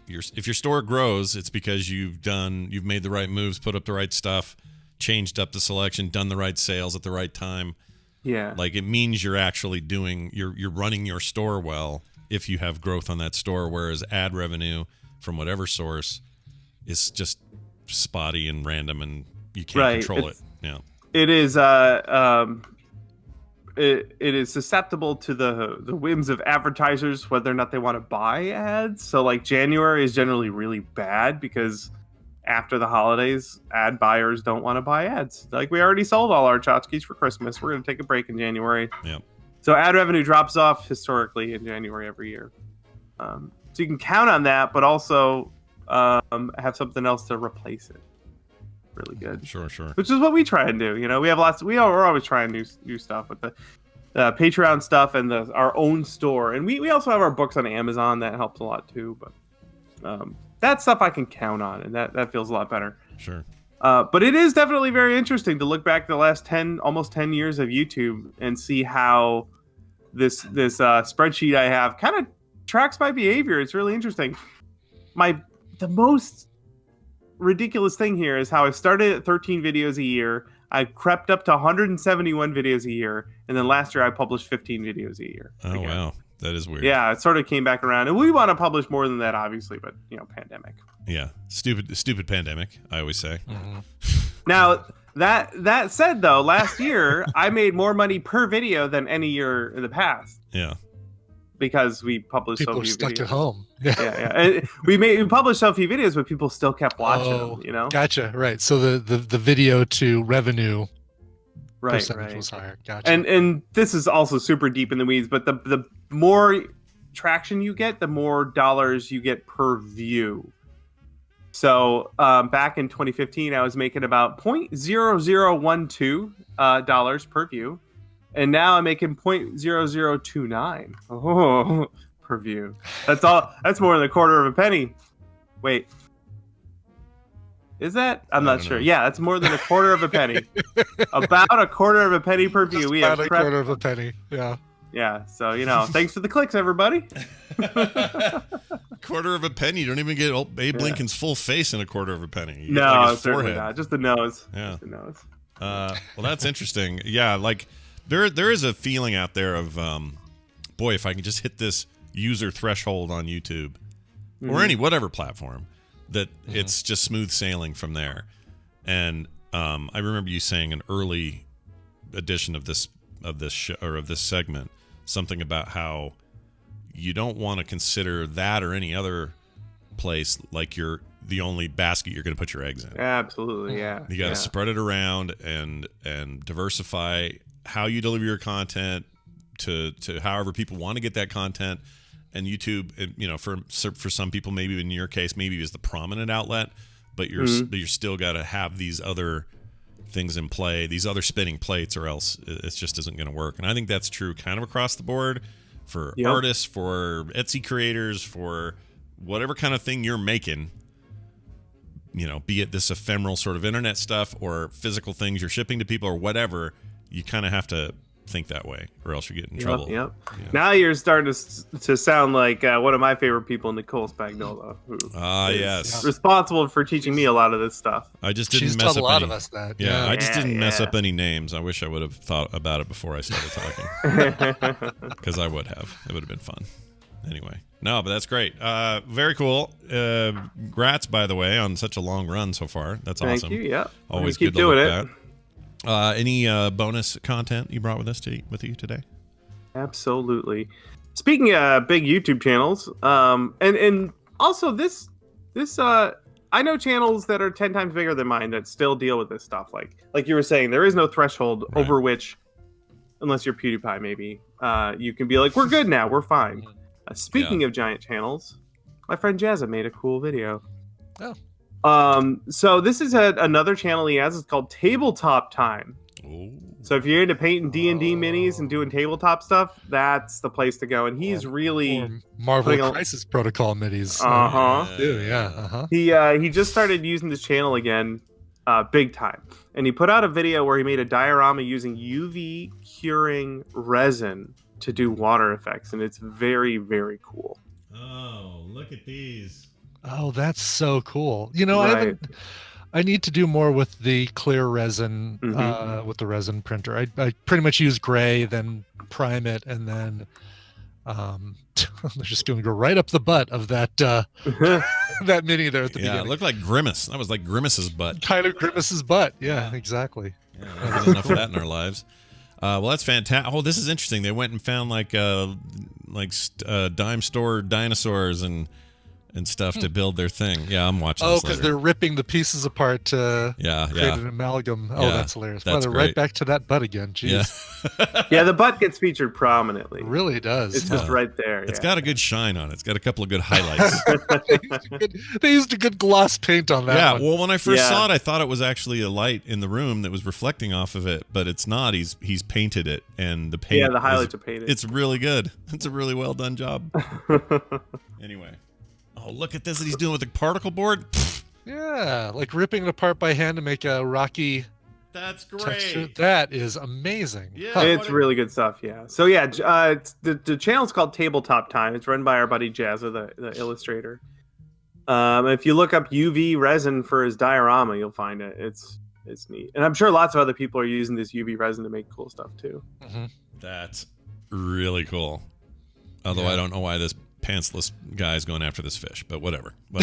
if your store grows, it's because you've made the right moves, put up the right stuff, changed up the selection, done the right sales at the right time. Yeah. Like it means you're actually you're running your store well if you have growth on that store, whereas ad revenue from whatever source is just spotty and random and you can't control it. Yeah. It is it is susceptible to the whims of advertisers, whether or not they want to buy ads. So like January is generally really bad because after the holidays, ad buyers don't want to buy ads. Like we already sold all our tchotchkes for Christmas. We're going to take a break in January. Yeah. So ad revenue drops off historically in January every year. So you can count on that, but also have something else to replace it. Really good. Sure. Which is what we try and do. We have we're always trying new stuff with the Patreon stuff and our own store. And we also have our books on Amazon. That helps a lot too. But that stuff I can count on, and that feels a lot better. Sure. But it is definitely very interesting to look back at the last almost 10 years of YouTube and see how this spreadsheet I have kind of tracks my behavior. It's really interesting. The most ridiculous thing here is how I started at 13 videos a year. I crept up to 171 videos a year, and then last year I published 15 videos a year. Oh, wow. That is weird. Yeah, it sort of came back around. And we want to publish more than that, obviously, but, pandemic. Yeah, stupid pandemic, I always say. Mm-hmm. Now, that said, though, last year I made more money per video than any year in the past. Yeah. Because we published people so few stuck videos. at home. Yeah. And we published so few videos, but people still kept watching them. Gotcha. Right. So the video to revenue percentage was higher. Gotcha. And this is also super deep in the weeds, but the more traction you get, the more dollars you get per view. So back in 2015, I was making about $0.0012 dollars per view, and now I'm making $0.0029 per view. That's all. That's more than a quarter of a penny. Wait, is that? I'm not sure. Yeah, that's more than a quarter of a penny. About a quarter of a penny per view. We have a quarter of a penny. Yeah. Yeah. So thanks for the clicks, everybody. Quarter of a penny. You don't even get Abe Lincoln's full face in a quarter of a penny. You no, get his certainly forehead. not. Just the nose. Yeah. Just the nose. Well, that's interesting. Yeah, like there is a feeling out there of, boy, if I can just hit this user threshold on YouTube or any whatever platform, that it's just smooth sailing from there. And I remember you saying an early edition of this show, or of this segment, something about how you don't want to consider that or any other place like you're the only basket you're going to put your eggs in. Absolutely, yeah. You got to spread it around and diversify how you deliver your content to however people want to get that content. And YouTube, for some people, maybe in your case, maybe is the prominent outlet, but you're still got to have these other things in play, these other spinning plates, or else it just isn't going to work. And I think that's true kind of across the board for artists, for Etsy creators, for whatever kind of thing you're making. Be it this ephemeral sort of internet stuff or physical things you're shipping to people or whatever, you kind of have to think that way or else you get in trouble. Yep. Now you're starting to sound like one of my favorite people, Nicole Spagnola, who is responsible for teaching me a lot of this stuff. I just didn't She's mess taught up a lot any, of us that. Yeah, I just didn't mess up any names. I wish I would have thought about it before I started talking. Because I would have. It would have been fun. Anyway. No, but that's great. Very cool. Grats, by the way, on such a long run so far. That's awesome. Thank you. Yeah. Always keep good to doing look it. at. Any bonus content you brought with you today? Absolutely. Speaking of big YouTube channels, and also this I know channels that are 10 times bigger than mine that still deal with this stuff. Like you were saying, there is no threshold over which, unless you're PewDiePie, maybe you can be like, we're good now, we're fine. Speaking of giant channels, my friend Jazza made a cool video. Oh. So this is another channel he has. It's called Tabletop Time. Ooh. So if you're into painting D&D minis and doing tabletop stuff, that's the place to go. And he's really Marvel Crisis Protocol minis. He just started using this channel again, big time. And he put out a video where he made a diorama using UV curing resin to do water effects, and it's very, very cool. Oh, look at these. Oh, that's so cool. I need to do more with the clear resin, with the resin printer. I pretty much use gray, then prime it, and then they're just going to go right up the butt of that that mini there at the beginning. Yeah, it looked like Grimace. That was like Grimace's butt. Kind of Grimace's butt. Yeah, exactly. Yeah, there's enough of that in our lives. Well, that's fantastic. Oh, this is interesting. They went and found dime store dinosaurs and stuff to build their thing. Yeah, I'm watching this because they're ripping the pieces apart to create an amalgam. Oh, that's hilarious. That's they're right back to that butt again. Jeez. Yeah, the butt gets featured prominently. It really does. It's just right there. It's got a good shine on it. It's got a couple of good highlights. They used a good gloss paint on that one. Well, when I first saw it, I thought it was actually a light in the room that was reflecting off of it, but it's not. He's painted it, and the paint. Yeah, the highlights are painted. It's really good. It's a really well done job. Anyway. Oh, look at this that he's doing with the particle board. Yeah, like ripping it apart by hand to make a rocky That's great. texture. That is amazing. Yeah, it's really good stuff. Yeah. So yeah, the channel's called Tabletop Time. It's run by our buddy Jazza, the illustrator. If you look up UV resin for his diorama, you'll find it. It's neat, and I'm sure lots of other people are using this UV resin to make cool stuff too. That's really cool. Although I don't know why this pantsless guy's going after this fish, but whatever. Well,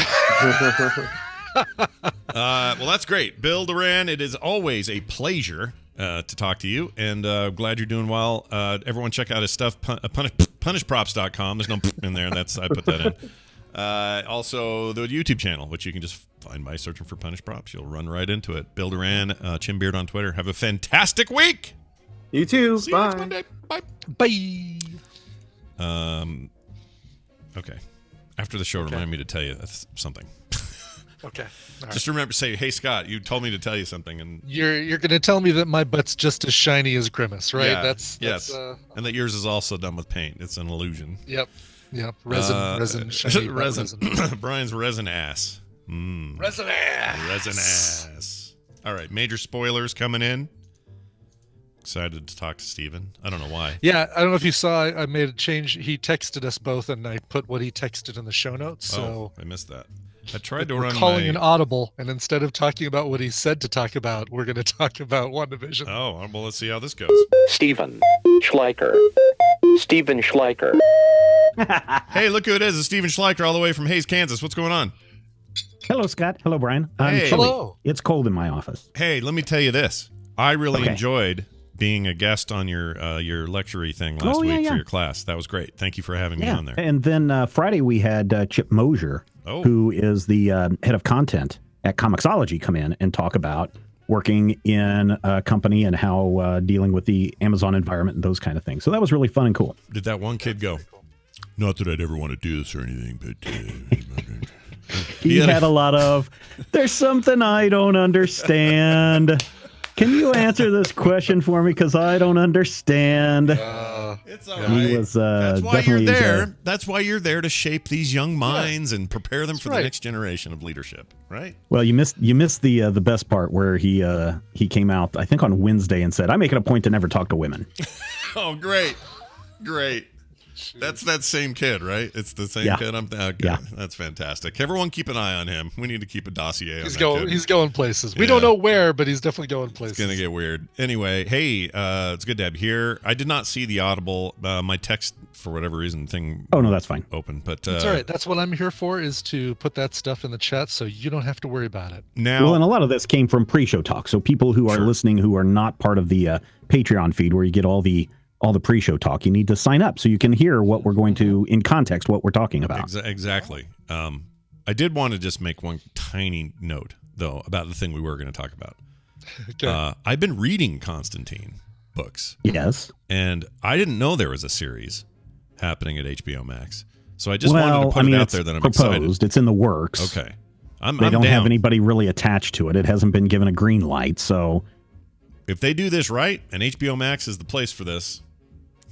that's great. Bill Duran, it is always a pleasure to talk to you, and glad you're doing well. Everyone check out his stuff, punishprops.com. There's no in there. I put that in. Also, the YouTube channel, which you can just Find by searching for Punish Props. You'll run right into it. Bill Duran, Chimbeard on Twitter. Have a fantastic week. You too. See Bye. you next Monday. Bye. Bye. Okay. After the show, remind me to tell you something. Okay. Just remember, say, hey, Scott, you told me to tell you something. And you're going to tell me that my butt's just as shiny as Grimace, right? Yeah, That's and that yours is also done with paint. It's an illusion. Yep. Resin, shiny resin. Brian's resin ass. Resin ass. All right, major spoilers coming in. Excited to talk to Steven. I don't know why. Yeah, I don't know if you saw, I made a change. He texted us both, and I put what he texted in the show notes. So I missed that. I tried to we're run calling an audible, and instead of talking about what he said to talk about, we're going to talk about WandaVision. Oh, well, let's see how this goes. Steven Schleicher. Hey, look who it is. It's Steven Schleicher all the way from Hayes, Kansas. What's going on? Hello, Scott. Hello, Brian. I'm Hey. chilly. Hello. It's cold in my office. Hey, let me tell you this. I really Okay. enjoyed being a guest on your lecture-y thing last week for your class. That was great. Thank you for having me on there. And then Friday we had Chip Mosier, who is the head of content at Comixology, come in and talk about working in a company and how dealing with the Amazon environment and those kind of things. So that was really fun and cool. Did that one kid go, not that I'd ever want to do this or anything, but... He had a lot of, there's something I don't understand. Can you answer this question for me? Because I don't understand. It's all right. He was, That's why you're definitely, there. That's why you're there to shape these young minds and prepare them for the right. next generation of leadership, right? Well, you missed the best part where he came out, I think on Wednesday, and said, "I make it a point to never talk to women." Oh, great. That's that same kid, right? It's the same kid. Okay. Yeah. That's fantastic. Everyone keep an eye on him. We need to keep a dossier on He's that going. kid. He's going places. We don't know where, but he's definitely going places. It's gonna get weird. Anyway, hey, it's good to have you here. I did not see the Audible. My text, for whatever reason, thing. Oh no, that's fine. Open, but That's all right. That's what I'm here for, is to put that stuff in the chat so you don't have to worry about it. Now, well, and a lot of this came from pre-show talk. So people who are listening who are not part of the Patreon feed, where you get all the pre-show talk, you need to sign up so you can hear what we're going to, in context, what we're talking about. Exactly. I did want to just make one tiny note, though, about the thing we were going to talk about. Okay. I've been reading Constantine books. Yes. And I didn't know there was a series happening at HBO Max. So I just wanted to put it out there that I'm proposed. excited. It's in the works. Okay. They don't have anybody really attached to it. It hasn't been given a green light. So if they do this right, and HBO Max is the place for this,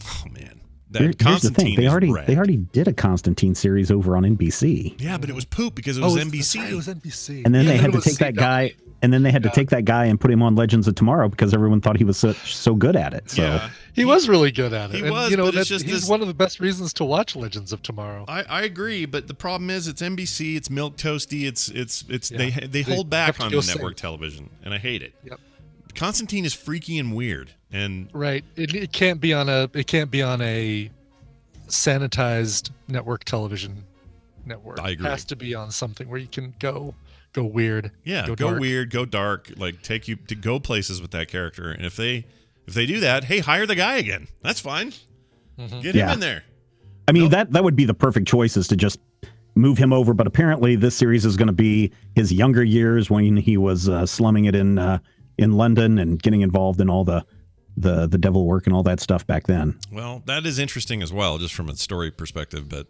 oh man, here's the thing. They already did a Constantine series over on NBC. Yeah, but it was poop because it was NBC. Right, it was NBC. And then they had to take that guy. And then they had to take that guy and put him on Legends of Tomorrow because everyone thought he was so good at it. So he was really good at it. He and, was, you know, but it's just he's one of the best reasons to watch Legends of Tomorrow. I agree, but the problem is it's NBC, it's milk toasty, they hold back on the network television, and I hate it. Yep. Constantine is freaky and weird, and right. It can't be on a sanitized network television network. I agree. It has to be on something where you can go weird. Yeah, go dark. weird, go dark, like take you to go places with that character. And if they do that, hey, hire the guy again. That's fine. Mm-hmm. Get him in there. I mean, that would be the perfect choice, is to just move him over. But apparently this series is going to be his younger years when he was slumming it in London and getting involved in all the devil work and all that stuff back then. Well, that is interesting as well, just from a story perspective. But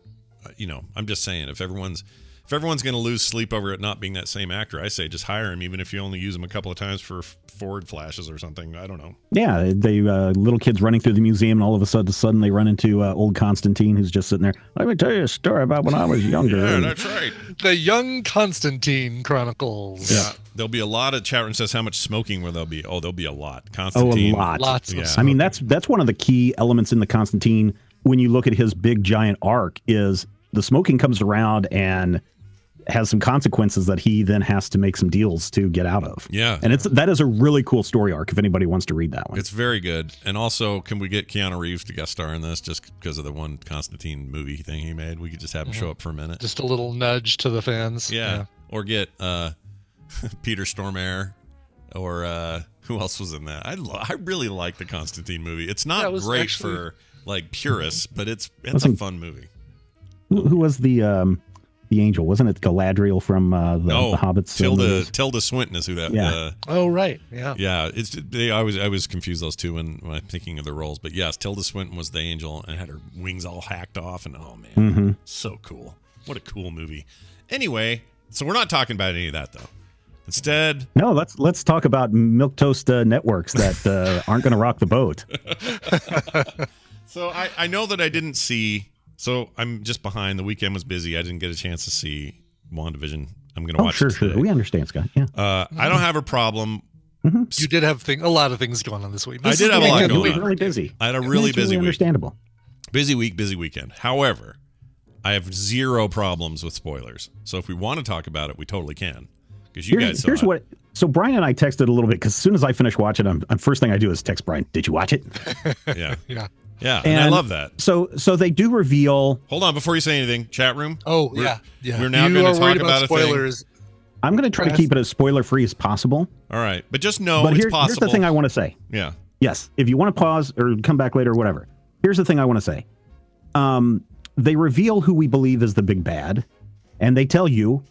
I'm just saying, if everyone's going to lose sleep over it not being that same actor, I say just hire him, even if you only use him a couple of times for forward flashes or something. I don't know. Yeah, they little kids running through the museum, and all of a sudden they run into old Constantine, who's just sitting there. Let me tell you a story about when I was younger. Yeah, that's right. The Young Constantine Chronicles. Yeah, there'll be a lot of chat room says how much smoking will there be? Oh, there'll be a lot. Constantine. Oh, a lot. Lots. Yeah. I mean, that's one of the key elements in the Constantine. When you look at his big giant arc, is the smoking comes around and has some consequences that he then has to make some deals to get out of. Yeah. And that is a really cool story arc if anybody wants to read that one. It's very good. And also, can we get Keanu Reeves to guest star in this just because of the one Constantine movie thing he made? We could just have him show up for a minute. Just a little nudge to the fans. Yeah. Or get Peter Stormare, or who else was in that? I really like the Constantine movie. It's not great for like purists, but it's a fun movie. Who was the the angel? Wasn't it Galadriel from the Hobbits? Tilda Swinton is who that. Yeah. Oh right, yeah. Yeah, I was confused those two when I'm thinking of their roles, but yes, Tilda Swinton was the angel and had her wings all hacked off, and oh man, so cool! What a cool movie. Anyway, so we're not talking about any of that though. Instead, no, let's talk about milquetoast networks that aren't going to rock the boat. So I know that I didn't see. So I'm just behind. The weekend was busy. I didn't get a chance to see WandaVision. I'm going to watch it today. Sure. We understand, Scott. Yeah. I don't have a problem. You did have a lot of things going on this week. I did have a lot going on. Really busy. I had a really busy week. Understandable. Busy week, busy weekend. However, I have zero problems with spoilers. So if we want to talk about it, we totally can. Because you guys saw it. So Brian and I texted a little bit because as soon as I finish watching, first thing I do is text Brian. Did you watch it? Yeah. Yeah. And I love that. So they do reveal. Hold on, before you say anything, chat room. Oh, yeah. Yeah. We're now going to talk about spoilers. I'm going to try to keep it as spoiler free as possible. All right, but just know it's possible. Here's the thing I want to say. Yeah. Yes. If you want to pause or come back later or whatever, here's the thing I want to say. They reveal who we believe is the big bad, and they tell you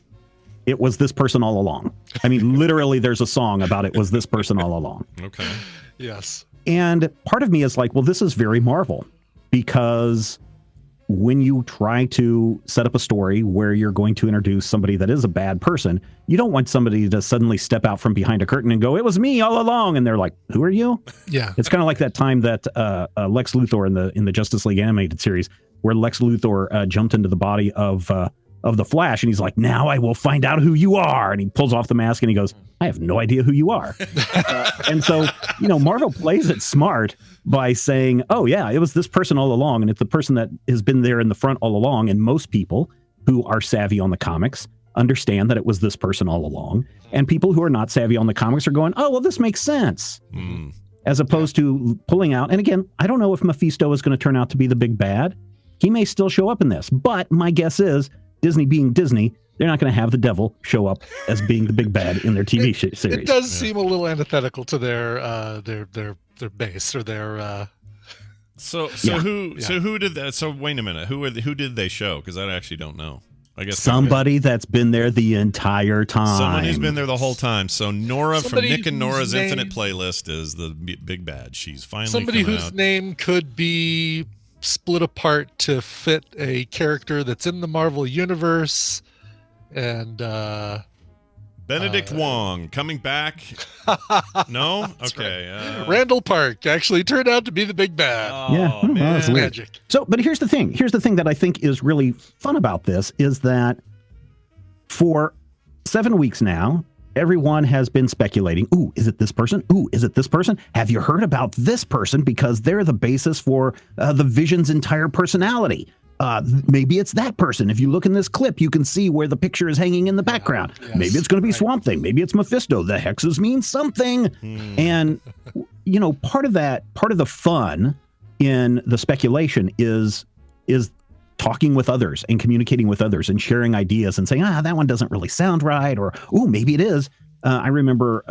it was this person all along. I mean, literally, there's a song about it was this person all along. Okay. Yes. And part of me is like, well, this is very Marvel, because when you try to set up a story where you're going to introduce somebody that is a bad person, you don't want somebody to suddenly step out from behind a curtain and go, it was me all along. And they're like, who are you? Yeah. It's kind of like that time that Lex Luthor in the Justice League animated series, where Lex Luthor jumped into the body of the Flash, and he's like, now I will find out who you are. And he pulls off the mask and he goes, I have no idea who you are. And so, Marvel plays it smart by saying, oh yeah, it was this person all along. And it's the person that has been there in the front all along. And most people who are savvy on the comics understand that it was this person all along. And people who are not savvy on the comics are going, oh, well, this makes sense. As opposed to pulling out. And again, I don't know if Mephisto is going to turn out to be the big bad. He may still show up in this, but my guess is Disney being Disney, they're not going to have the devil show up as being the big bad in their TV series. It does seem a little antithetical to their base or their. So who did that? So wait a minute, who did they show? Because I actually don't know. I guess somebody that's been there the entire time. Someone who's been there the whole time. So Nora from Nick and Nora's Infinite Playlist is the big bad. She's finally somebody whose name could be split apart to fit a character that's in the Marvel universe, and Benedict Wong coming back. No, okay. Right. Randall Park actually turned out to be the big bad. Oh, man. That's magic. So, but here's the thing. Here's the thing that I think is really fun about this is that for 7 weeks now, everyone has been speculating, ooh, is it this person? Ooh, is it this person? Have you heard about this person? Because they're the basis for the Vision's entire personality. Maybe it's that person. If you look in this clip, you can see where the picture is hanging in the background. Yes, maybe it's going to be Swamp Thing. Maybe it's Mephisto. The hexes mean something. And, part of the fun in the speculation is talking with others and communicating with others and sharing ideas and saying, that one doesn't really sound right, or, maybe it is. I remember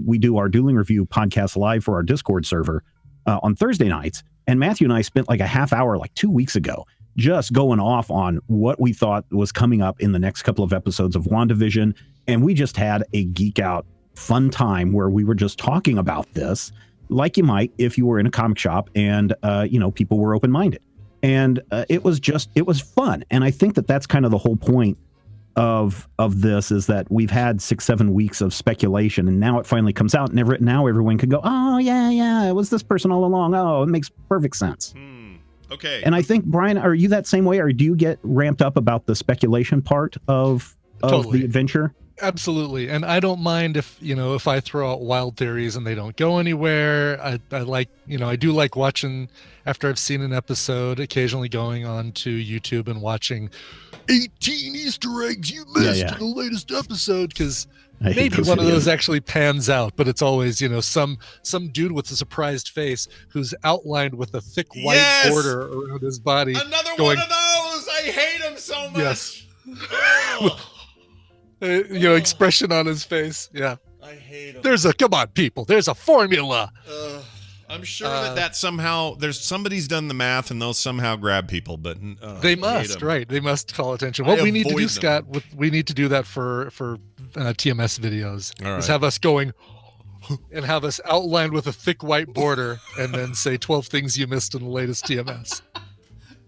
we do our Dueling Review podcast live for our Discord server on Thursday nights, and Matthew and I spent like a half hour, like 2 weeks ago, just going off on what we thought was coming up in the next couple of episodes of WandaVision, and we just had a geek out fun time where we were just talking about this like you might if you were in a comic shop and, people were open-minded. And it was fun. And I think that that's kind of the whole point of this, is that we've had 6-7 weeks of speculation, and now it finally comes out, and now everyone can go, oh, yeah, it was this person all along. Oh, it makes perfect sense. Okay. And I think, Brian, are you that same way, or do you get ramped up about the speculation part of the adventure? Absolutely. And I don't mind if I throw out wild theories and they don't go anywhere. I like, I do like watching, after I've seen an episode, occasionally going on to YouTube and watching 18 Easter eggs you missed in the latest episode, because maybe one of those actually pans out, but it's always, some dude with a surprised face who's outlined with a thick white border around his body. Another one of those! I hate him so much! Yes. Expression on his face. Yeah. I hate him. Come on, people. There's a formula. I'm sure that somehow somebody's done the math and they'll somehow grab people, but they must, right? They must call attention. What we need to do, Scott, we need to do that for TMS videos. All right. Is have us going and have us outlined with a thick white border, and then say 12 things you missed in the latest TMS.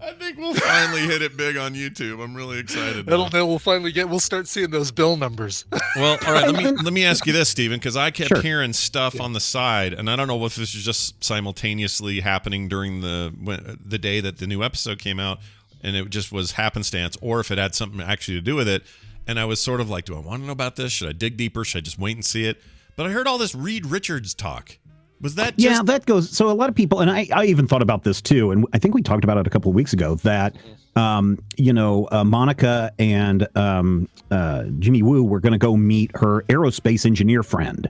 I think we'll finally hit it big on YouTube. I'm really excited. We'll start seeing those bill numbers. Well, all right. Let me ask you this, Stephen, because I kept hearing stuff on the side, and I don't know if this is just simultaneously happening during the day that the new episode came out, and it just was happenstance, or if it had something actually to do with it. And I was sort of like, do I want to know about this? Should I dig deeper? Should I just wait and see it? But I heard all this Reed Richards talk. Was that just... Yeah, that goes... So a lot of people, and I even thought about this too, and I think we talked about it a couple of weeks ago, that, Monica and Jimmy Woo were going to go meet her aerospace engineer friend.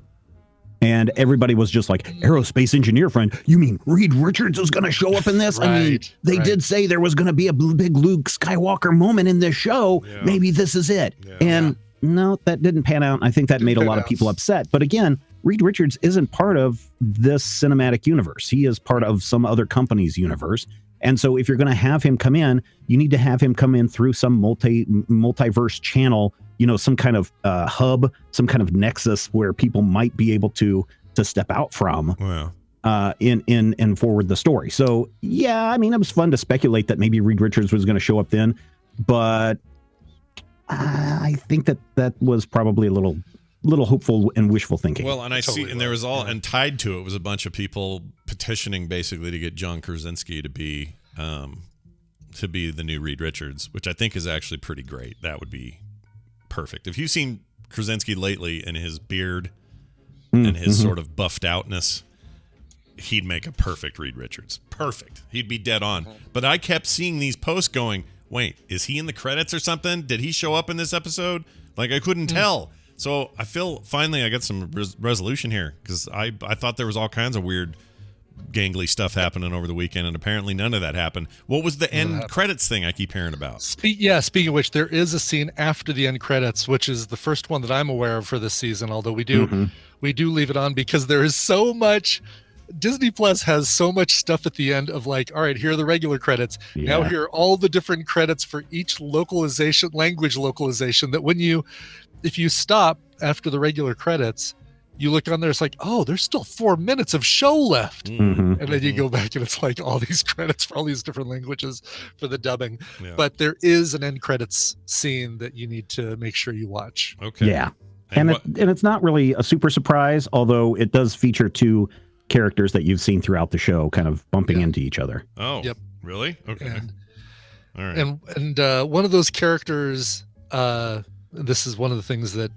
And everybody was just like, aerospace engineer friend? You mean Reed Richards is going to show up in this? Right, I mean, they did say there was going to be a big Luke Skywalker moment in this show. Yeah. Maybe this is it. Yeah. And no, that didn't pan out. I think that made a lot of people upset. But again, Reed Richards isn't part of this cinematic universe. He is part of some other company's universe. And so if you're going to have him come in, you need to have him come in through some multiverse channel, some kind of hub, some kind of nexus where people might be able to step out from and forward the story. So, yeah, I mean, it was fun to speculate that maybe Reed Richards was going to show up then, but I think that was probably a little hopeful and wishful thinking. Well, and there was and tied to it was a bunch of people petitioning basically to get John Krasinski to be the new Reed Richards, which I think is actually pretty great. That would be perfect. If you've seen Krasinski lately and his beard and his sort of buffed outness, he'd make a perfect Reed Richards. Perfect. He'd be dead on. But I kept seeing these posts going, wait, is he in the credits or something? Did he show up in this episode? Like, I couldn't tell. So I feel finally I got some resolution here, because I thought there was all kinds of weird gangly stuff happening over the weekend, and apparently none of that happened. What was the end credits thing I keep hearing about? Speaking of which, there is a scene after the end credits, which is the first one that I'm aware of for this season, although we do leave it on because there is so much. Disney Plus has so much stuff at the end of like, all right, here are the regular credits. Yeah. Now here are all the different credits for each language localization, that if you stop after the regular credits, you look on there, it's like, oh, there's still 4 minutes of show left. And then you go back and it's like all these credits for all these different languages for the dubbing. Yeah. But there is an end credits scene that you need to make sure you watch. Okay. Yeah. And it's not really a super surprise, although it does feature two characters that you've seen throughout the show kind of bumping into each other. Oh, yep. Really? Okay. All right. And one of those characters, this is one of the things that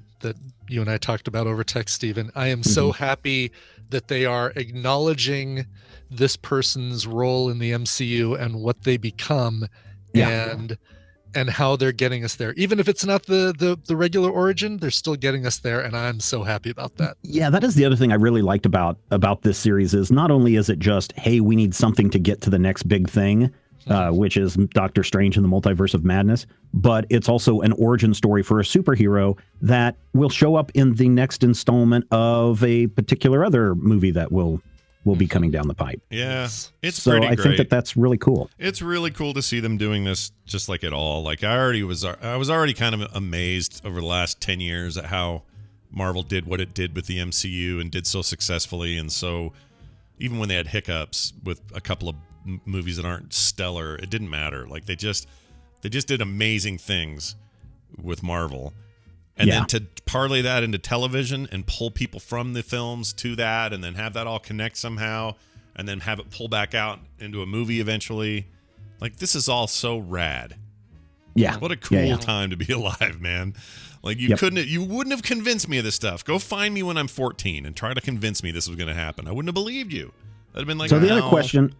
you and I talked about over text, Stephen. I am so happy that they are acknowledging this person's role in the MCU and what they become, and how they're getting us there. Even if it's not the regular origin, they're still getting us there, and I'm so happy about that. Yeah, that is the other thing I really liked about this series is not only is it just, hey, we need something to get to the next big thing, which is Doctor Strange and the Multiverse of Madness, but it's also an origin story for a superhero that will show up in the next installment of a particular other movie that will be coming down the pipe. Yeah, it's so pretty I great. think that's really cool. It's really cool to see them doing this just like it all. Like I was already kind of amazed over the last 10 years at how Marvel did what it did with the MCU and did so successfully. And so even when they had hiccups with a couple of movies that aren't stellar, it didn't matter. Like they just did amazing things with Marvel. And then to parlay that into television and pull people from the films to that, and then have that all connect somehow, and then have it pull back out into a movie eventually. Like, this is all so rad. Yeah. What a cool time to be alive, man. Like, you wouldn't have convinced me of this stuff. Go find me when I'm 14 and try to convince me this was going to happen. I wouldn't have believed you. I'd have been like, so the other question...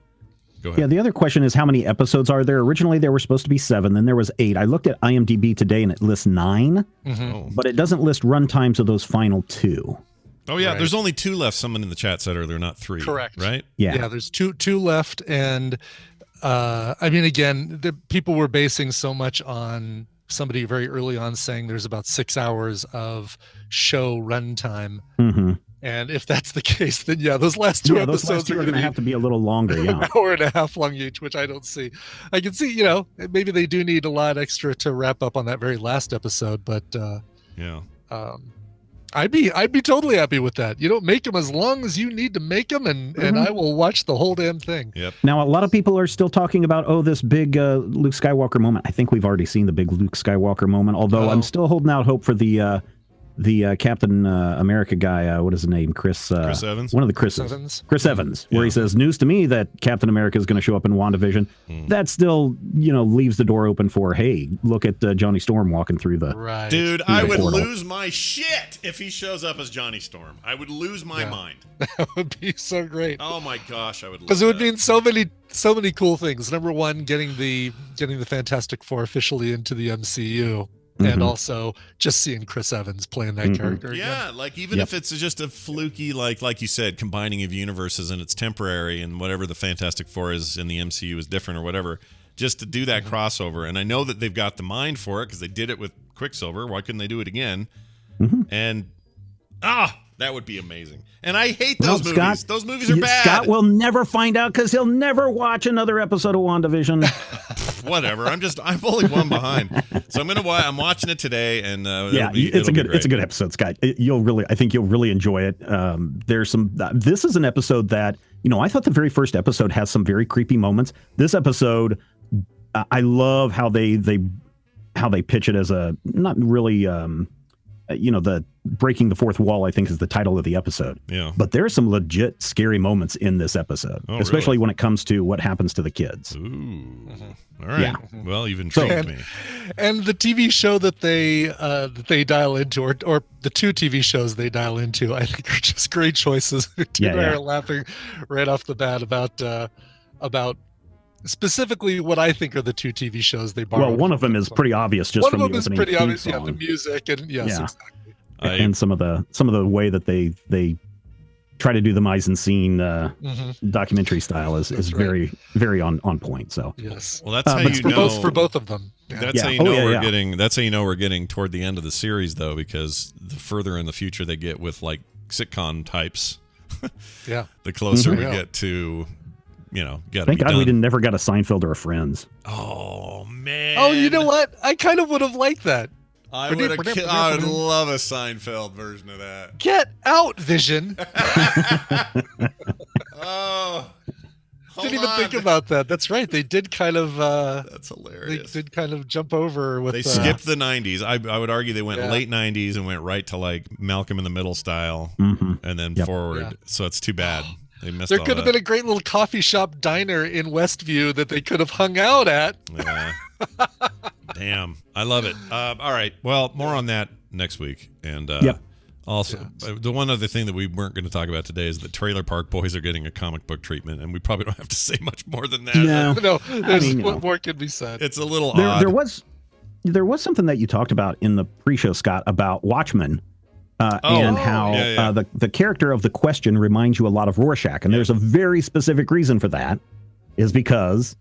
Go ahead. Yeah, the other question is how many episodes are there? Originally, there were supposed to be 7, then there was 8. I looked at IMDb today, and it lists 9, but it doesn't list run times of those final 2. Oh, yeah, there's only 2 left. Someone in the chat said earlier, not 3. Correct. Right? Yeah, there's two left, and I mean, again, the people were basing so much on somebody very early on saying there's about 6 hours of show runtime. And if that's the case, then those last two episodes are going to have to be a little longer. Yeah, an hour and a half long each, which I don't see. I can see, maybe they do need a lot extra to wrap up on that very last episode, but I'd be totally happy with that. Make them as long as you need to make them, and I will watch the whole damn thing. Yep. Now, a lot of people are still talking about, this big Luke Skywalker moment. I think we've already seen the big Luke Skywalker moment, although I'm still holding out hope for the Captain America guy. What is his name? Chris Evans. One of the Chris's. Chris Evans, where he says, news to me that Captain America is going to show up in WandaVision. That still, leaves the door open for, hey, look at Johnny Storm walking through the right. Dude, I would lose my shit if he shows up as Johnny Storm. I would lose my mind. That would be so great. Oh my gosh, I would. Because it would mean so many cool things. Number one, getting the Fantastic Four officially into the MCU. And also just seeing Chris Evans playing that character. Yeah, again. like even if it's just a fluky, like you said, combining of universes and it's temporary and whatever the Fantastic Four is in the MCU is different or whatever, just to do that crossover. And I know that they've got the mind for it because they did it with Quicksilver. Why couldn't they do it again? And that would be amazing. And I hate those movies. Scott, those movies are bad. Scott will never find out because he'll never watch another episode of WandaVision. Whatever. I'm only one behind. So I'm watching it today, and it's a good episode, Scott. I think you'll really enjoy it. There's some. This is an episode that I thought the very first episode has some very creepy moments. This episode, I love how they pitch it as a not really. The breaking the fourth wall, I think, is the title of the episode. Yeah. But there are some legit scary moments in this episode, especially when it comes to what happens to the kids. Ooh. All right. Yeah. Well, you've intrigued me. And the TV show that they dial into, or the two TV shows they dial into, I think are just great choices. Tina and I are laughing right off the bat about specifically what I think are the two TV shows they borrowed. Well, one of them is pretty obvious just from the opening theme song. One of them is pretty obvious, the music, and exactly. And some of the way that they try to do the mise en scene documentary style is very, very on point. So yes, well, that's how you know for both of them. Yeah. That's how you know we're getting. That's how you know we're getting toward the end of the series, though, because the further in the future they get with like sitcom types, the closer we get to. Thank God we never got a Seinfeld or a Friends. Oh man! Oh, you know what? I kind of would have liked that. I would love a Seinfeld version of that. Get out, Vision. Didn't even think about that. That's right. They did kind of. That's hilarious. They did kind of jump over with. They skipped the '90s. I would argue they went late '90s and went right to like Malcolm in the Middle style, and then forward. Yeah. So it's too bad. There could have been a great little coffee shop diner in Westview that they could have hung out at. Yeah. Damn. I love it. All right. Well, more on that next week. And also, the one other thing that we weren't going to talk about today is that Trailer Park Boys are getting a comic book treatment, and we probably don't have to say much more than that. No, what more could be said? It's a little odd. There was something that you talked about in the pre-show, Scott, about Watchmen. And how the character of the Question reminds you a lot of Rorschach. And there's a very specific reason for that, is because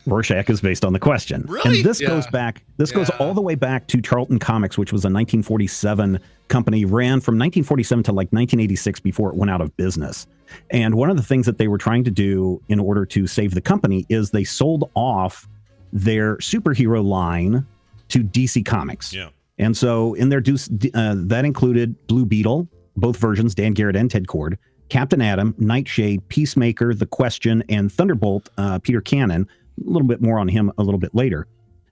Rorschach is based on the Question. Really? And this goes back, goes all the way back to Charlton Comics, which was a 1947 company, ran from 1947 to like 1986 before it went out of business. And one of the things that they were trying to do in order to save the company is they sold off their superhero line to DC Comics. Yeah. And so in their that included Blue Beetle, both versions, Dan Garrett and Ted Kord, Captain Atom, Nightshade, Peacemaker, The Question, and Thunderbolt, Peter Cannon. A little bit more on him a little bit later.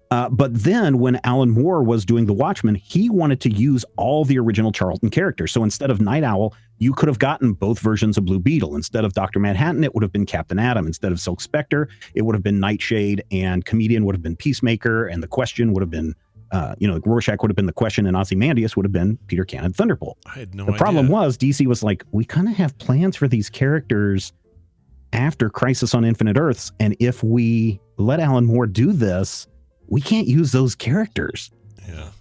But then when Alan Moore was doing The Watchmen, he wanted to use all the original Charlton characters. So instead of Night Owl, you could have gotten both versions of Blue Beetle. Instead of Dr. Manhattan, it would have been Captain Atom. Instead of Silk Spectre, it would have been Nightshade, and Comedian would have been Peacemaker, and The Question would have been Rorschach would have been The Question, and Ozymandias would have been Peter Cannon, Thunderbolt. I had no idea. The problem was DC was like, we kind of have plans for these characters after Crisis on Infinite Earths, and if we let Alan Moore do this, we can't use those characters. Yeah.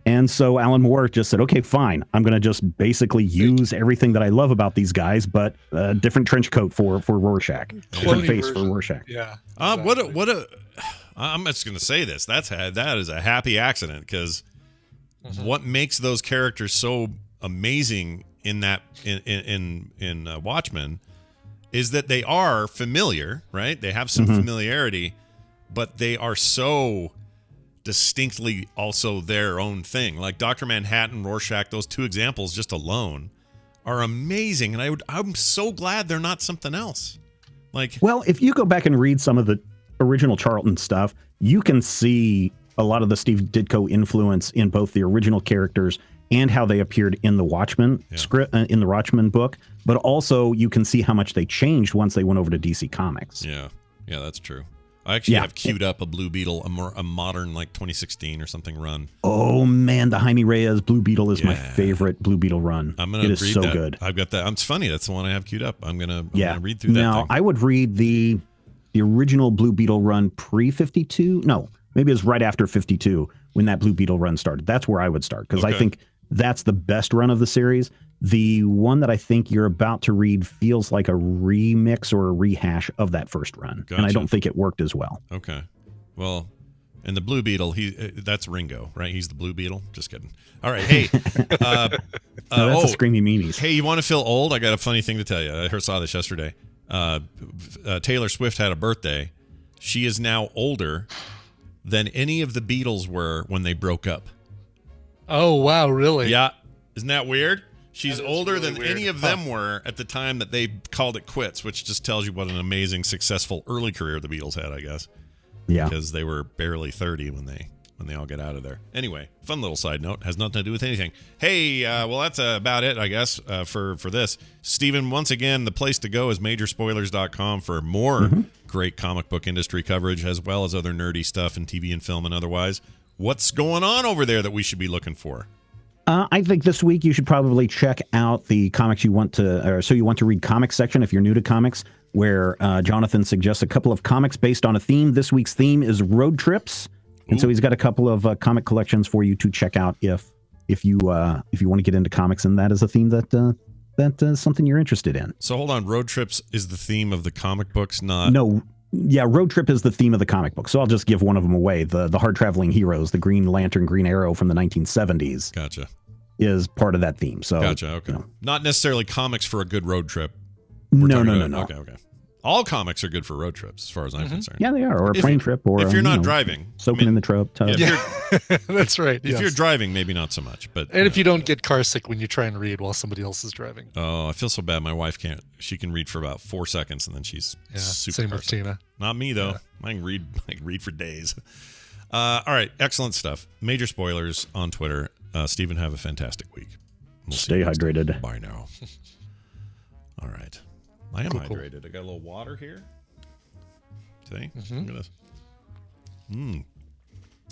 And so Alan Moore just said, okay, fine. I'm going to just basically use everything that I love about these guys, but a different trench coat for Rorschach, different face for Rorschach. Yeah. Exactly. I'm just going to say this. That is a happy accident, because what makes those characters so amazing in that in Watchmen is that they are familiar, right? They have some familiarity, but they are so distinctly also their own thing. Like Dr. Manhattan, Rorschach, those two examples just alone are amazing, and I'm so glad they're not something else. Like, well, if you go back and read some of the original Charlton stuff, you can see a lot of the Steve Ditko influence in both the original characters and how they appeared in the Watchmen script, in the Watchmen book. But also, you can see how much they changed once they went over to DC Comics. Yeah, that's true. I actually have queued up a Blue Beetle, a modern like 2016 or something run. Oh man, the Jaime Reyes Blue Beetle is my favorite Blue Beetle run. It is so good. I've got that. It's funny. That's the one I have queued up. I'm gonna read through that. Now I would read the original Blue Beetle run pre-52. No, maybe it was right after 52 when that Blue Beetle run started. That's where I would start because I think that's the best run of the series. The one that I think you're about to read feels like a remix or a rehash of that first run. And I don't think it worked as well. Okay. Well, and the Blue Beetle, that's Ringo, right? He's the Blue Beetle. Just kidding. All right. Hey. That's a Screamy Meanies. Hey, you want to feel old? I got a funny thing to tell you. I saw this yesterday. Taylor Swift had a birthday. She is now older than any of the Beatles were when they broke up. Oh, wow. Really? Yeah. Isn't that weird? She's older than any of them were at the time that they called it quits, which just tells you what an amazing, successful early career the Beatles had, I guess. Yeah. Because they were barely 30 when they all got out of there. Anyway, fun little side note. Has nothing to do with anything. Hey, well, that's about it, I guess, for this. Stephen, once again, the place to go is majorspoilers.com for more great comic book industry coverage, as well as other nerdy stuff in TV and film and otherwise. What's going on over there that we should be looking for? I think this week you should probably check out the comics you want to read comics section if you're new to comics, where Jonathan suggests a couple of comics based on a theme. This week's theme is road trips, and so he's got a couple of comic collections for you to check out if you want to get into comics, and that is a theme that is something you're interested in. So hold on, road trips is the theme of the comic books, not road trip is the theme of the comic book. So I'll just give one of them away. The hard traveling heroes, the Green Lantern, Green Arrow from the 1970s. Gotcha. Is part of that theme. So gotcha. Okay. Not necessarily comics for a good road trip. No. Okay. All comics are good for road trips, as far as I'm concerned. Yeah, they are. Or a plane trip, or if you're not driving, soaking in the tub. That's right. If you're driving, maybe not so much. But if you don't get car sick when you try and read while somebody else is driving. Oh, I feel so bad. My wife can't. She can read for about 4 seconds, and then she's super. Same with Tina. Not me though. I can read for days. All right, excellent stuff. Major spoilers on Twitter. Stephen, have a fantastic week. Stay hydrated. Bye now. All right. I am hydrated. I got a little water here. See? Look at this.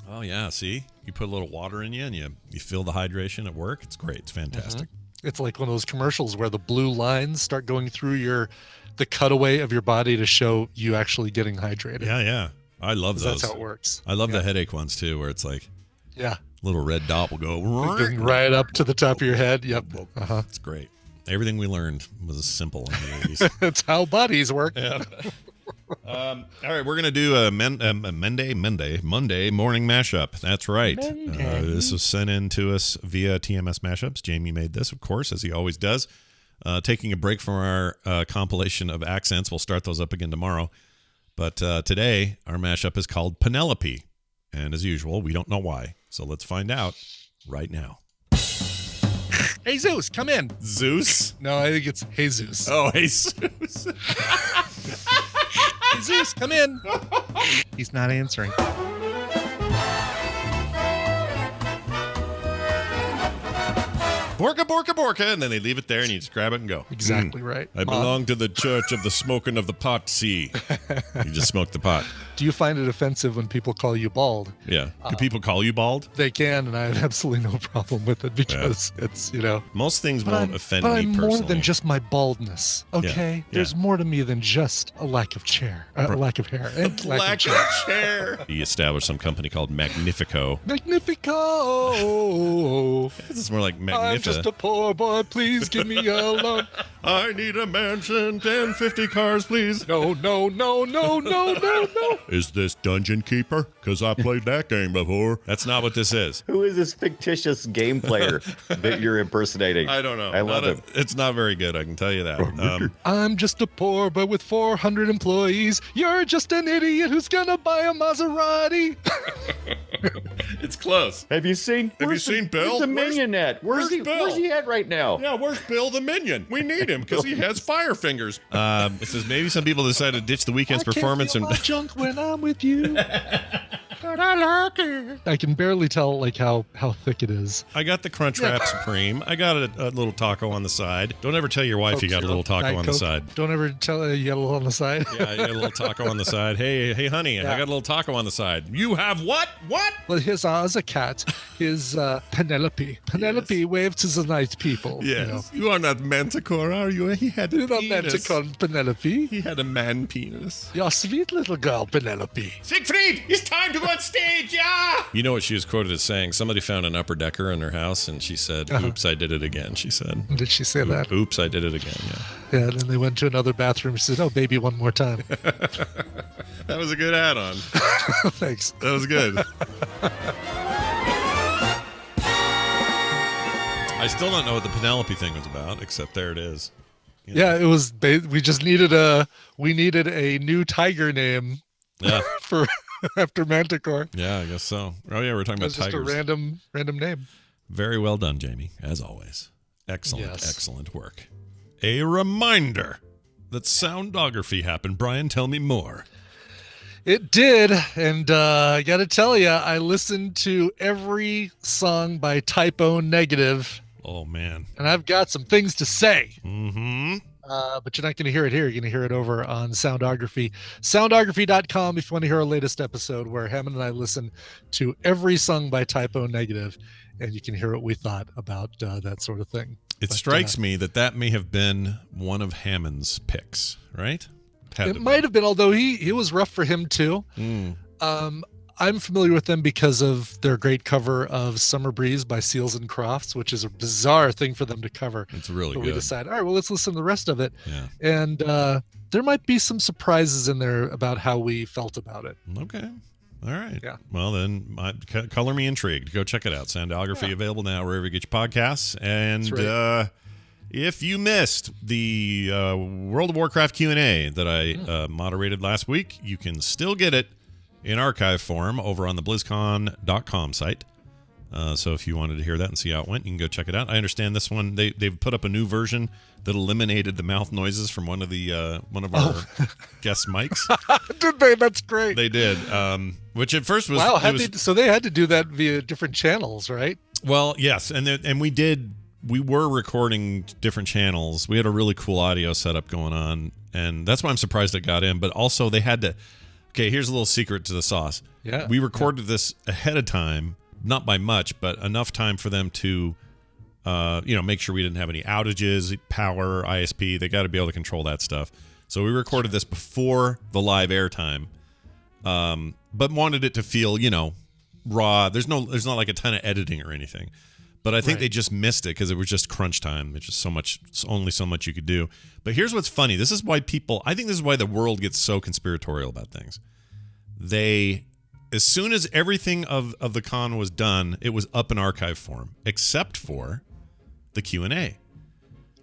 Oh, yeah. See? You put a little water in you and you feel the hydration at work. It's great. It's fantastic. It's like one of those commercials where the blue lines start going through the cutaway of your body to show you actually getting hydrated. Yeah. I love those. That's how it works. I love the headache ones, too, where it's like... Yeah. Little red dot will go right up to the top of your head. Yep. It's great. Everything we learned was simple in the 80s. That's how bodies work. Yeah. All right, we're going to do a Monday morning mashup. That's right. This was sent in to us via TMS Mashups. Jamie made this, of course, as he always does. Taking a break from our compilation of accents. We'll start those up again tomorrow. But today, our mashup is called Penelope. And as usual, we don't know why. So let's find out right now. Hey, Zeus, come in. Zeus? No, I think it's Jesus. Oh, Jesus. Hey, Zeus, come in. He's not answering. Borka, borka, borka, and then they leave it there, and you just grab it and go. Exactly right. I belong to the Church of the Smoking of the Pot Sea. You just smoke the pot. Do you find it offensive when people call you bald? Yeah. Do people call you bald? They can, and I have absolutely no problem with it because it's, Most things won't offend me personally. But I'm more than just my baldness, okay? Yeah. There's more to me than just a lack of hair. Lack of hair. And lack of chair. He established some company called Magnifico. Magnifico. This is more like Magnifico. I'm just a poor boy, please give me a loan. I need a mansion, 10, 50 cars, please. No. Is this Dungeon Keeper? Because I played that game before. That's not what this is. Who is this fictitious game player that you're impersonating? I don't know. I love him. It's not very good, I can tell you that. I'm just a poor boy with 400 employees. You're just an idiot who's gonna buy a Maserati. It's close. Have you seen Bill? Where's the minion at? Where's he at right now? Yeah, where's Bill the minion? We need him because he has fire fingers. It says maybe some people decided to ditch the Weeknd's performance and junk when I'm with you. But I like it. I can barely tell like how thick it is. I got the Crunchwrap Supreme. I got a little taco on the side. Don't ever tell your wife Coke you got a little taco Diet on Coke. the side. Don't ever tell her you got a little on the side. Yeah, you got a little taco on the side. Hey, honey, I got a little taco on the side. You have what? What? Well, his other cat is Penelope. Penelope waved to the night people. Yes. You are not Manticore, are you? He had a You're not meant to penis. call Penelope. He had a man penis. You're a sweet little girl, Penelope. Siegfried, it's time to go on stage, yeah! You know what she was quoted as saying? Somebody found an upper decker in her house, and she said, oops, I did it again, she said. Did she say that? Oops, I did it again, yeah. Yeah, and then they went to another bathroom. She said, oh, baby, one more time. That was a good add-on. Thanks. That was good. I still don't know what the Penelope thing was about, except there it is. You know. Yeah, it was. We just needed a new tiger name. Yeah. for after Manticore. Yeah, I guess so. Oh yeah, we're talking about tigers. Just a random name. Very well done, Jamie, as always. Excellent work. A reminder that soundography happened. Brian, tell me more. It did, and I got to tell you, I listened to every song by Typo Negative. Oh man! And I've got some things to say. Mm-hmm. But you're not going to hear it here. You're going to hear it over on Soundography. Soundography.com if you want to hear our latest episode where Hammond and I listen to every song by Typo Negative, and you can hear what we thought about that sort of thing. It strikes me that may have been one of Hammond's picks, right? It might have been, although he was rough for him too. I'm familiar with them because of their great cover of Summer Breeze by Seals and Crofts, which is a bizarre thing for them to cover. It's really good. We decided, all right, well, let's listen to the rest of it. Yeah. And there might be some surprises in there about how we felt about it. Okay. All right. Yeah. Well, then, color me intrigued. Go check it out. Soundography available now wherever you get your podcasts. And if you missed the World of Warcraft Q&A that I moderated last week, you can still get it in archive form over on the BlizzCon.com site. So if you wanted to hear that and see how it went, you can go check it out. I understand this one, they've put up a new version that eliminated the mouth noises from one of our guest mics. Did they? That's great. They did. Which at first was... Wow, so they had to do that via different channels, right? Well, yes. And we were recording different channels. We had a really cool audio setup going on. And that's why I'm surprised it got in. But also they had to... Okay, here's a little secret to the sauce. Yeah. We recorded this ahead of time, not by much, but enough time for them to, make sure we didn't have any outages, power, ISP. They got to be able to control that stuff. So we recorded this before the live airtime, but wanted it to feel, raw. There's not like a ton of editing or anything. But I think they just missed it because it was just crunch time. There's just only so much you could do. But here's what's funny. I think this is why the world gets so conspiratorial about things. As soon as everything of the con was done, it was up in archive form, except for the Q&A.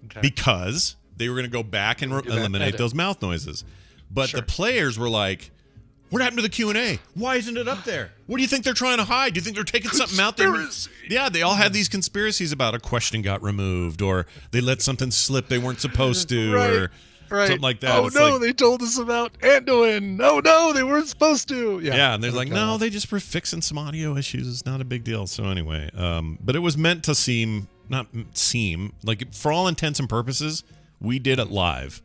Okay. Because they were going to go back and eliminate those mouth noises. But the players were like, what happened to the Q&A? Why isn't it up there? What do you think they're trying to hide? Do you think they're taking something out there? Yeah, they all had these conspiracies about a question got removed, or they let something slip they weren't supposed to, or something like that. Oh, no, they told us about Anduin. Oh, no, they weren't supposed to. Yeah, and they're like, no, they just were fixing some audio issues. It's not a big deal. So anyway, but it was meant to not seem, like for all intents and purposes, we did it live.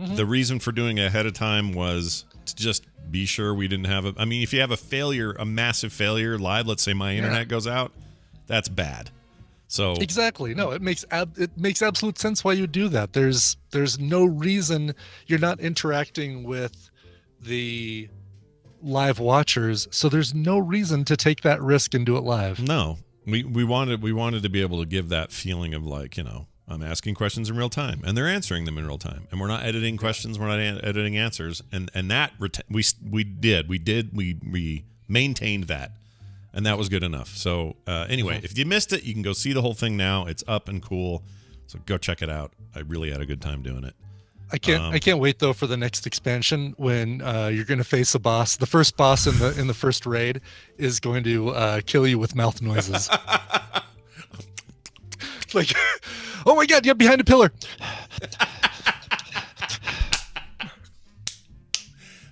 Mm-hmm. The reason for doing it ahead of time was to just be sure we didn't have if you have a massive failure live, let's say my internet goes out, that's bad. So exactly. No, it makes absolute sense why you do that. There's no reason you're not interacting with the live watchers, so there's no reason to take that risk and do it live. No. We wanted to be able to give that feeling of like, I'm asking questions in real time, and they're answering them in real time. And we're not editing questions. We're not editing answers. And that we maintained that, and that was good enough. So anyway, if you missed it, you can go see the whole thing now. It's up and cool. So go check it out. I really had a good time doing it. I can't wait though for the next expansion when you're going to face a boss. The first boss in the first raid is going to kill you with mouth noises. Like, oh my God, you're behind a pillar.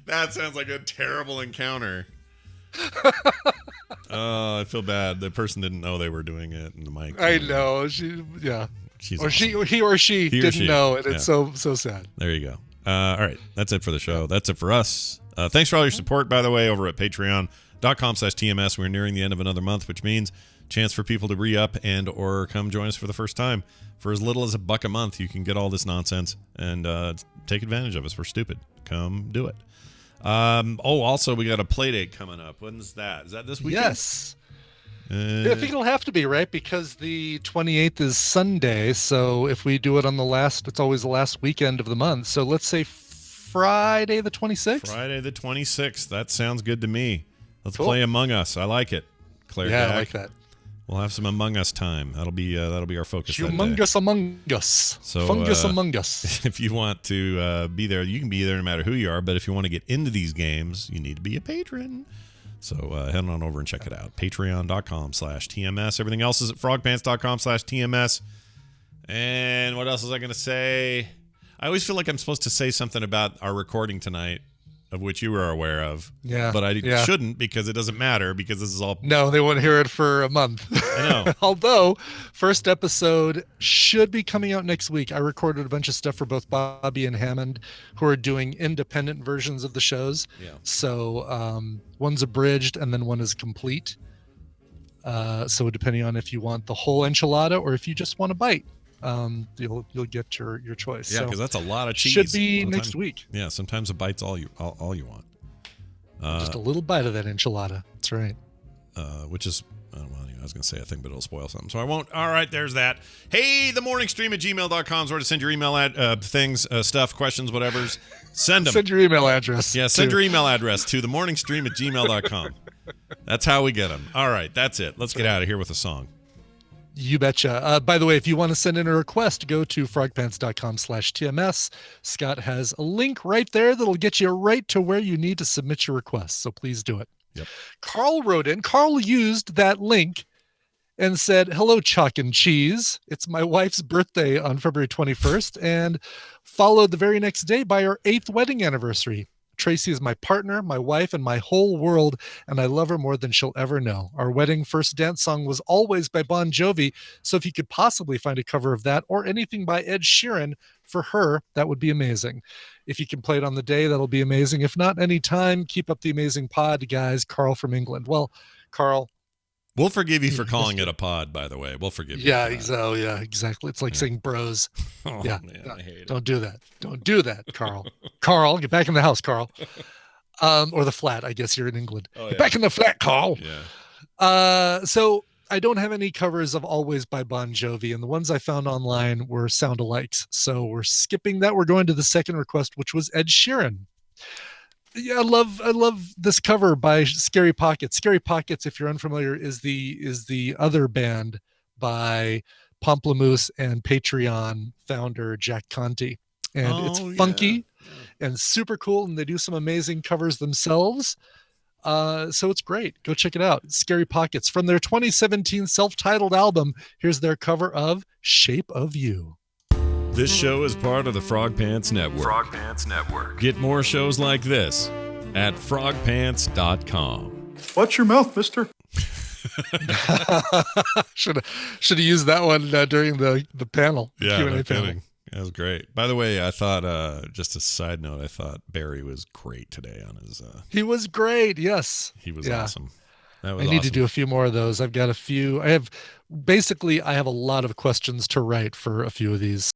That sounds like a terrible encounter. Oh, I feel bad. The person didn't know they were doing it in the mic. I know. He or she didn't know, and it's so sad. There you go. All right, that's it for the show. That's it for us. Thanks for all your support, by the way, over at patreon.com/TMS. We're nearing the end of another month, which means chance for people to re-up and or come join us for the first time. For as little as $1 a month, you can get all this nonsense and take advantage of us. We're stupid. Come do it. Also, we got a play date coming up. When's that? Is that this weekend? Yes. I think it'll have to be, right? Because the 28th is Sunday. So if we do it on it's always the last weekend of the month. So let's say Friday the 26th. Friday the 26th. That sounds good to me. Let's play Among Us. I like it. Claire Dack. I like that. We'll have some Among Us time. That'll be our focus. Humongous Among Us. So, Fungus Among Us. If you want to be there, you can be there no matter who you are. But if you want to get into these games, you need to be a patron. So head on over and check it out. Patreon.com/TMS. Everything else is at frogpants.com/TMS. And what else was I going to say? I always feel like I'm supposed to say something about our recording tonight, of which you were aware of. Yeah. But I shouldn't, because it doesn't matter, because this is all... No, they won't hear it for a month. I know. Although, first episode should be coming out next week. I recorded a bunch of stuff for both Bobby and Hammond, who are doing independent versions of the shows. Yeah. So one's abridged, and then one is complete. So depending on if you want the whole enchilada or if you just want a bite, you'll get your choice. Yeah, because that's a lot of cheese. Should be next week. Yeah, sometimes a bite's all you want. Just a little bite of that enchilada. That's right. Which is, I was going to say a thing, but it'll spoil something, so I won't. All right, there's that. Hey, themorningstream@gmail.com is where to send your email things, stuff, questions, whatever's. Send them. Send your email address. Yeah, send your email address to themorningstream@gmail.com. That's how we get them. All right, that's it. Let's get out of here with a song. You betcha. By the way, if you want to send in a request, go to frogpants.com/TMS. Scott has a link right there that'll get you right to where you need to submit your request. So please do it. Yep. Carl wrote in. Carl used that link and said, "Hello, chalk and cheese. It's my wife's birthday on February 21st," and followed the very next day by our 8th wedding anniversary. Tracy is my partner, my wife, and my whole world, and I love her more than she'll ever know. Our wedding first dance song was Always by Bon Jovi, so if you could possibly find a cover of that or anything by Ed Sheeran for her, that would be amazing. If you can play it on the day, that'll be amazing. If not, anytime. Keep up the amazing pod, guys. Carl from England. Well, Carl, we'll forgive you for calling it a pod, by the way. We'll forgive you. Yeah, exactly. It's like saying bros. Oh, yeah, man, I hate it. Don't do that. Don't do that, Carl. Carl, get back in the house, Carl. Or the flat. I guess you're in England. Oh, get back in the flat, Carl. Yeah. So I don't have any covers of Always by Bon Jovi, and the ones I found online were sound-alikes. So we're skipping that. We're going to the second request, which was Ed Sheeran. Yeah, I love this cover by Scary Pockets. Scary Pockets, if you're unfamiliar, is the other band by Pomplamoose and Patreon founder Jack Conte. And it's funky and super cool, and they do some amazing covers themselves. So it's great. Go check it out. Scary Pockets from their 2017 self-titled album. Here's their cover of Shape of You. This show is part of the Frog Pants Network. Frog Pants Network. Get more shows like this at frogpants.com. Watch your mouth, mister. Should have used that one during the panel. Yeah, Q&A no panel. kidding. That was great. By the way, I thought, just a side note, I thought Barry was great today on his... He was great, yes. He was awesome. That was I need to do a few more of those. I've got a few. I have a lot of questions to write for a few of these.